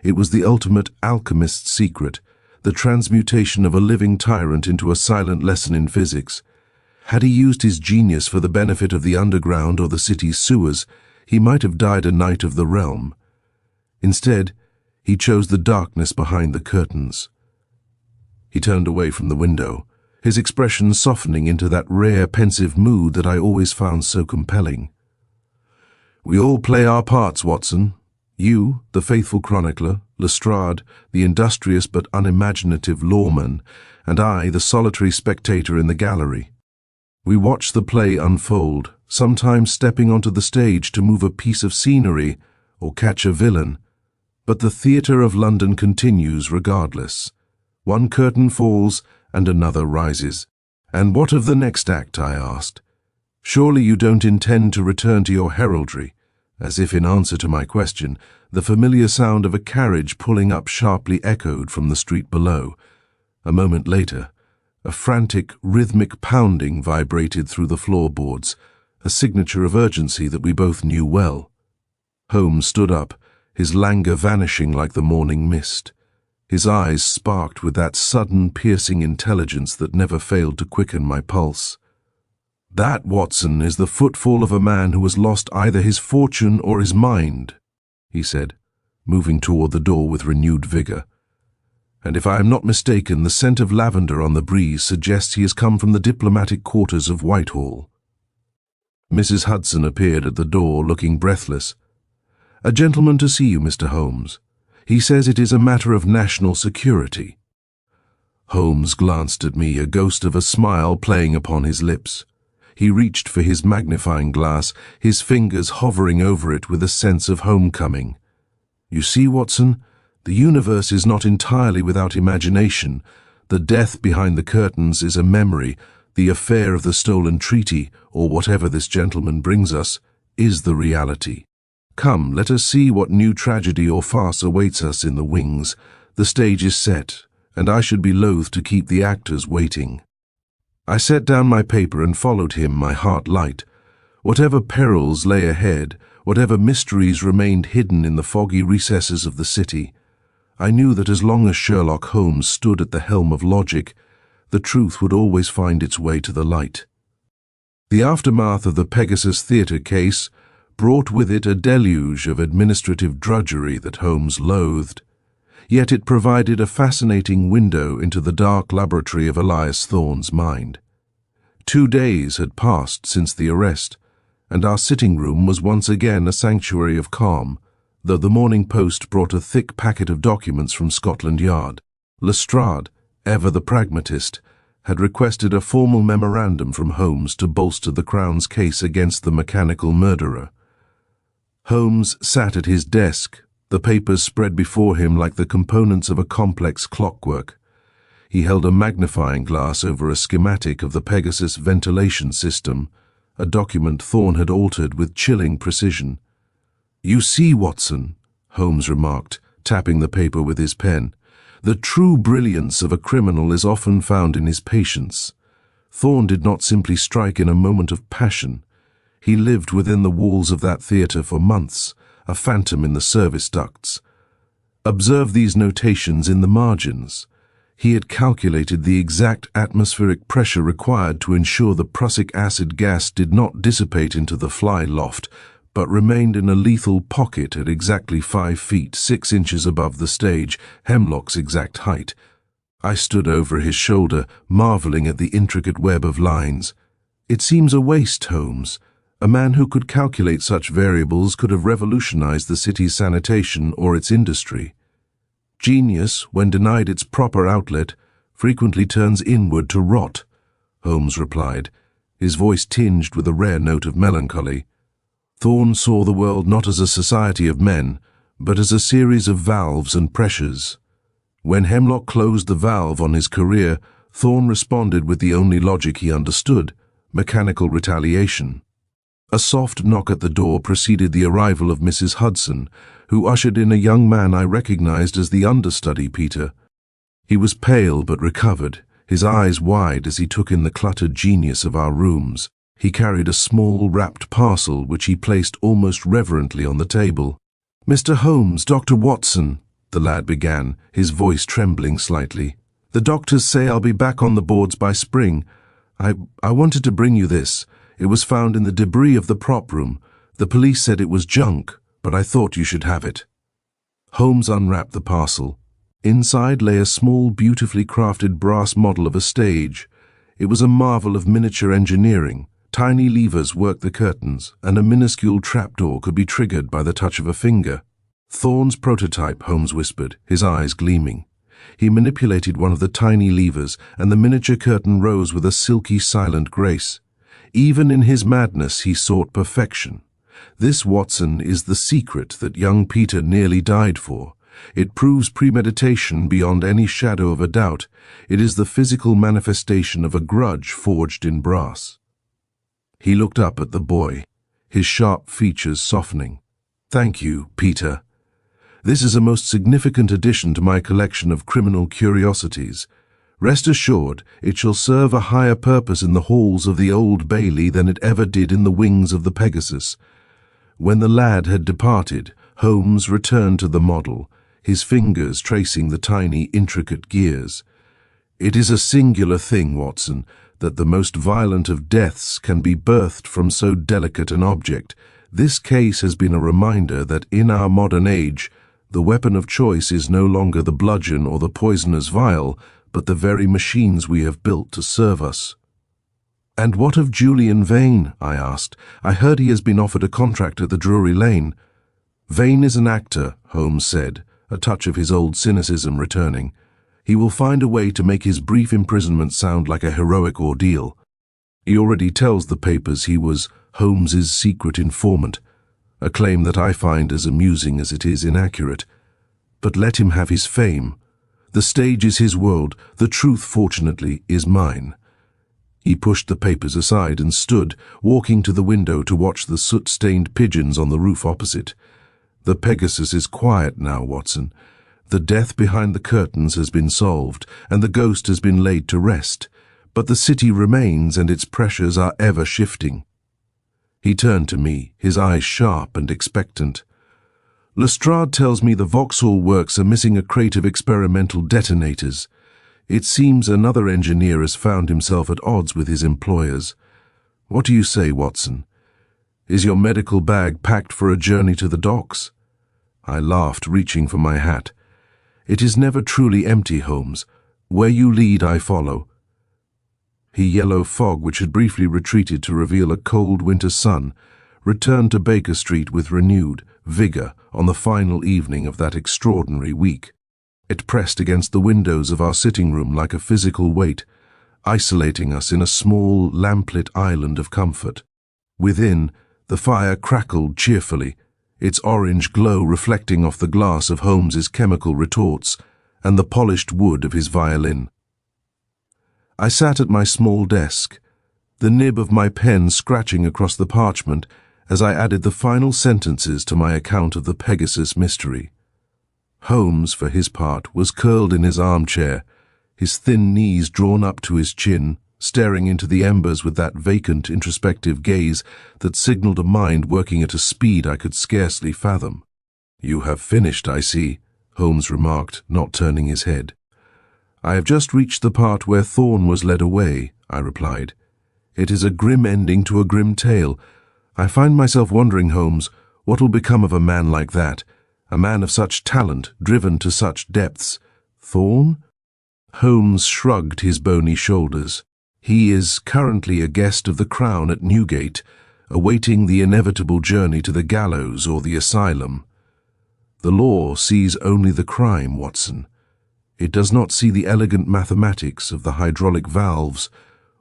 It was the ultimate alchemist's secret, the transmutation of a living tyrant into a silent lesson in physics. Had he used his genius for the benefit of the underground or the city's sewers, he might have died a knight of the realm. Instead, he chose the darkness behind the curtains. He turned away from the window, his expression softening into that rare, pensive mood that I always found so compelling. "We all play our parts, Watson. You, the faithful chronicler, Lestrade, the industrious but unimaginative lawman, and I, the solitary spectator in the gallery. We watch the play unfold, sometimes stepping onto the stage to move a piece of scenery or catch a villain. But the theatre of London continues regardless. One curtain falls and another rises. And what of the next act, I asked. Surely you don't intend to return to your heraldry? As if in answer to my question, the familiar sound of a carriage pulling up sharply echoed from the street below. A moment later, a frantic, rhythmic pounding vibrated through the floorboards, a signature of urgency that we both knew well. Holmes stood up, his languor vanishing like the morning mist. His eyes sparked with that sudden, piercing intelligence that never failed to quicken my pulse. "That, Watson, is the footfall of a man who has lost either his fortune or his mind," he said, moving toward the door with renewed vigor. "And if I am not mistaken, the scent of lavender on the breeze suggests he has come from the diplomatic quarters of Whitehall." Mrs. Hudson appeared at the door, looking breathless. "A gentleman to see you, Mr. Holmes. He says it is a matter of national security." Holmes glanced at me, a ghost of a smile playing upon his lips. He reached for his magnifying glass, his fingers hovering over it with a sense of homecoming. "You see, Watson, the universe is not entirely without imagination. The death behind the curtains is a memory. The affair of the stolen treaty, or whatever this gentleman brings us, is the reality. Come, let us see what new tragedy or farce awaits us in the wings. The stage is set, and I should be loath to keep the actors waiting." I set down my paper and followed him, my heart light. Whatever perils lay ahead, whatever mysteries remained hidden in the foggy recesses of the city, I knew that as long as Sherlock Holmes stood at the helm of logic, the truth would always find its way to the light. The aftermath of the Pegasus Theatre case brought with it a deluge of administrative drudgery that Holmes loathed, yet it provided a fascinating window into the dark laboratory of Elias Thorne's mind. 2 days had passed since the arrest, and our sitting room was once again a sanctuary of calm, though the Morning Post brought a thick packet of documents from Scotland Yard. Lestrade, ever the pragmatist, had requested a formal memorandum from Holmes to bolster the Crown's case against the mechanical murderer. Holmes sat at his desk, the papers spread before him like the components of a complex clockwork. He held a magnifying glass over a schematic of the Pegasus ventilation system, a document Thorne had altered with chilling precision. "You see, Watson," Holmes remarked, tapping the paper with his pen, "the true brilliance of a criminal is often found in his patience. Thorne did not simply strike in a moment of passion. He lived within the walls of that theatre for months, a phantom in the service ducts. Observe these notations in the margins. He had calculated the exact atmospheric pressure required to ensure the prussic acid gas did not dissipate into the fly loft, but remained in a lethal pocket at exactly 5 feet 6 inches above the stage, Hemlock's exact height. I stood over his shoulder, marveling at the intricate web of lines. It seems a waste, Holmes. A man who could calculate such variables could have revolutionized the city's sanitation or its industry. Genius, when denied its proper outlet, frequently turns inward to rot, Holmes replied, his voice tinged with a rare note of melancholy. Thorne saw the world not as a society of men, but as a series of valves and pressures. When Hemlock closed the valve on his career, Thorne responded with the only logic he understood, mechanical retaliation. A soft knock at the door preceded the arrival of Mrs. Hudson, who ushered in a young man I recognized as the understudy, Peter. He was pale but recovered, his eyes wide as he took in the cluttered genius of our rooms. He carried a small, wrapped parcel which he placed almost reverently on the table. "Mr. Holmes, Dr. Watson," the lad began, his voice trembling slightly. "The doctors say I'll be back on the boards by spring. I wanted to bring you this. It was found in the debris of the prop room. The police said it was junk, but I thought you should have it." Holmes unwrapped the parcel. Inside lay a small, beautifully crafted brass model of a stage. It was a marvel of miniature engineering. Tiny levers worked the curtains, and a minuscule trapdoor could be triggered by the touch of a finger. "Thorne's prototype," Holmes whispered, his eyes gleaming. He manipulated one of the tiny levers, and the miniature curtain rose with a silky, silent grace. Even in his madness he sought perfection. This, Watson, is the secret that young Peter nearly died for. It proves premeditation beyond any shadow of a doubt. It is the physical manifestation of a grudge forged in brass. He looked up at the boy, his sharp features softening. "Thank you, Peter. This is a most significant addition to my collection of criminal curiosities. Rest assured, it shall serve a higher purpose in the halls of the Old Bailey than it ever did in the wings of the Pegasus." When the lad had departed, Holmes returned to the model, his fingers tracing the tiny, intricate gears. "It is a singular thing, Watson, that the most violent of deaths can be birthed from so delicate an object. This case has been a reminder that in our modern age, the weapon of choice is no longer the bludgeon or the poisoner's vial, but the very machines we have built to serve us." "And what of Julian Vane?" I asked. "I heard he has been offered a contract at the Drury Lane." "Vane is an actor," Holmes said, a touch of his old cynicism returning. "He will find a way to make his brief imprisonment sound like a heroic ordeal. He already tells the papers he was Holmes's secret informant, a claim that I find as amusing as it is inaccurate. But let him have his fame. The stage is his world. The truth, fortunately, is mine." He pushed the papers aside and stood, walking to the window to watch the soot-stained pigeons on the roof opposite. "The Pegasus is quiet now, Watson. The death behind the curtains has been solved, and the ghost has been laid to rest. But the city remains, and its pressures are ever shifting." He turned to me, his eyes sharp and expectant. "Lestrade tells me the Vauxhall Works are missing a crate of experimental detonators. It seems another engineer has found himself at odds with his employers. What do you say, Watson? Is your medical bag packed for a journey to the docks?" I laughed, reaching for my hat. "It is never truly empty, Holmes. Where you lead, I follow." The yellow fog, which had briefly retreated to reveal a cold winter sun, returned to Baker Street with renewed vigor on the final evening of that extraordinary week. It pressed against the windows of our sitting room like a physical weight, isolating us in a small, lamplit island of comfort. Within, the fire crackled cheerfully, its orange glow reflecting off the glass of Holmes's chemical retorts and the polished wood of his violin. I sat at my small desk, the nib of my pen scratching across the parchment as I added the final sentences to my account of the Pegasus mystery. Holmes, for his part, was curled in his armchair, his thin knees drawn up to his chin, staring into the embers with that vacant, introspective gaze that signaled a mind working at a speed I could scarcely fathom. "You have finished, I see," Holmes remarked, not turning his head. "I have just reached the part where Thorne was led away," I replied. "It is a grim ending to a grim tale. I find myself wondering, Holmes, what will become of a man like that, a man of such talent, driven to such depths. Thorne?" Holmes shrugged his bony shoulders. "He is currently a guest of the Crown at Newgate, awaiting the inevitable journey to the gallows or the asylum. The law sees only the crime, Watson. It does not see the elegant mathematics of the hydraulic valves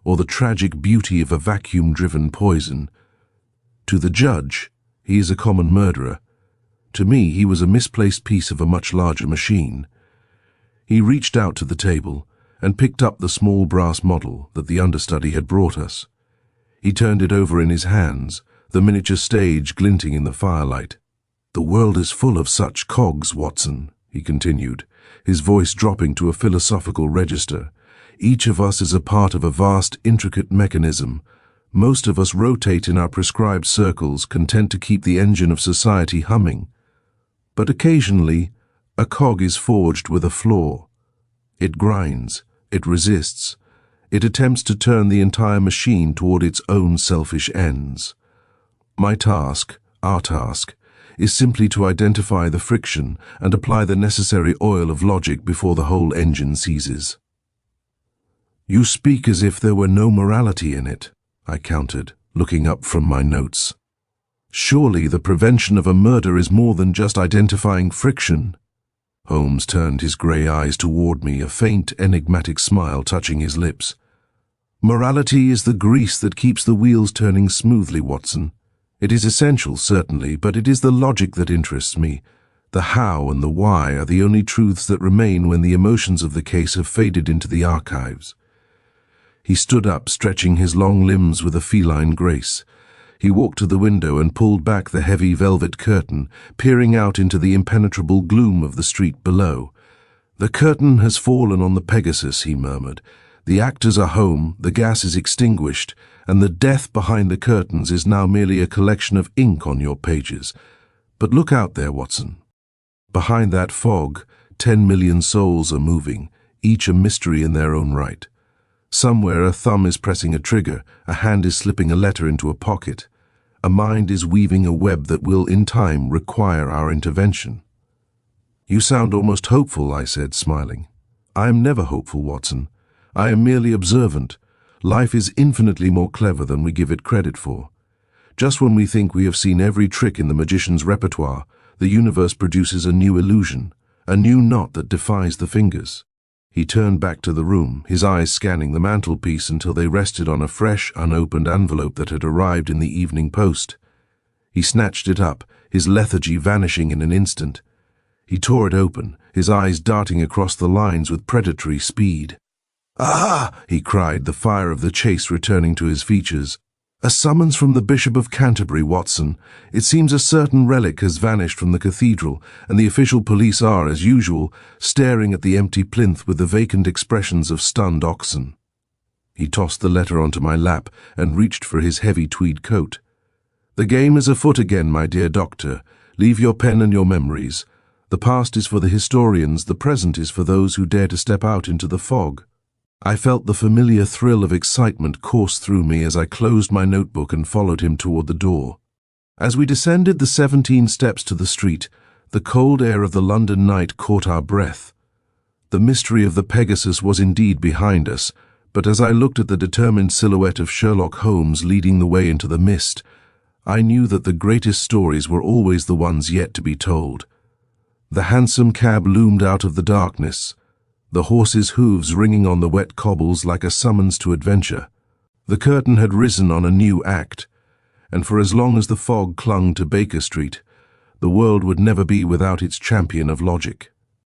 or the tragic beauty of a vacuum-driven poison. To the judge, he is a common murderer. To me, he was a misplaced piece of a much larger machine." He reached out to the table and picked up the small brass model that the understudy had brought us. He turned it over in his hands, the miniature stage glinting in the firelight. "The world is full of such cogs, Watson," he continued, his voice dropping to a philosophical register. Each of us is a part of a vast, intricate mechanism. Most of us rotate in our prescribed circles, content to keep the engine of society humming. But occasionally, a cog is forged with a flaw. It grinds, it resists, it attempts to turn the entire machine toward its own selfish ends. My task, our task, is simply to identify the friction and apply the necessary oil of logic before the whole engine seizes. "You speak as if there were no morality in it," I countered, looking up from my notes. "Surely the prevention of a murder is more than just identifying friction." Holmes turned his grey eyes toward me, a faint, enigmatic smile touching his lips. "Morality is the grease that keeps the wheels turning smoothly, Watson. It is essential, certainly, but it is the logic that interests me. The how and the why are the only truths that remain when the emotions of the case have faded into the archives." He stood up, stretching his long limbs with a feline grace. He walked to the window and pulled back the heavy velvet curtain, peering out into the impenetrable gloom of the street below. "The curtain has fallen on the Pegasus," he murmured. "The actors are home, the gas is extinguished, and the death behind the curtains is now merely a collection of ink on your pages. But look out there, Watson. Behind that fog, 10 million souls are moving, each a mystery in their own right. Somewhere a thumb is pressing a trigger, a hand is slipping a letter into a pocket. A mind is weaving a web that will, in time, require our intervention." "You sound almost hopeful," I said, smiling. "I am never hopeful, Watson. I am merely observant. Life is infinitely more clever than we give it credit for. Just when we think we have seen every trick in the magician's repertoire, the universe produces a new illusion, a new knot that defies the fingers." He turned back to the room, his eyes scanning the mantelpiece until they rested on a fresh, unopened envelope that had arrived in the evening post. He snatched it up, his lethargy vanishing in an instant. He tore it open, his eyes darting across the lines with predatory speed. "Aha!" he cried, the fire of the chase returning to his features. "A summons from the Bishop of Canterbury, Watson. It seems a certain relic has vanished from the cathedral, and the official police are, as usual, staring at the empty plinth with the vacant expressions of stunned oxen." He tossed the letter onto my lap and reached for his heavy tweed coat. "The game is afoot again, my dear doctor. Leave your pen and your memories. The past is for the historians, the present is for those who dare to step out into the fog." I felt the familiar thrill of excitement course through me as I closed my notebook and followed him toward the door. As we descended the 17 steps to the street, the cold air of the London night caught our breath. The mystery of the Pegasus was indeed behind us, but as I looked at the determined silhouette of Sherlock Holmes leading the way into the mist, I knew that the greatest stories were always the ones yet to be told. The hansom cab loomed out of the darkness, the horses' hooves ringing on the wet cobbles like a summons to adventure. The curtain had risen on a new act, and for as long as the fog clung to Baker Street, the world would never be without its champion of logic.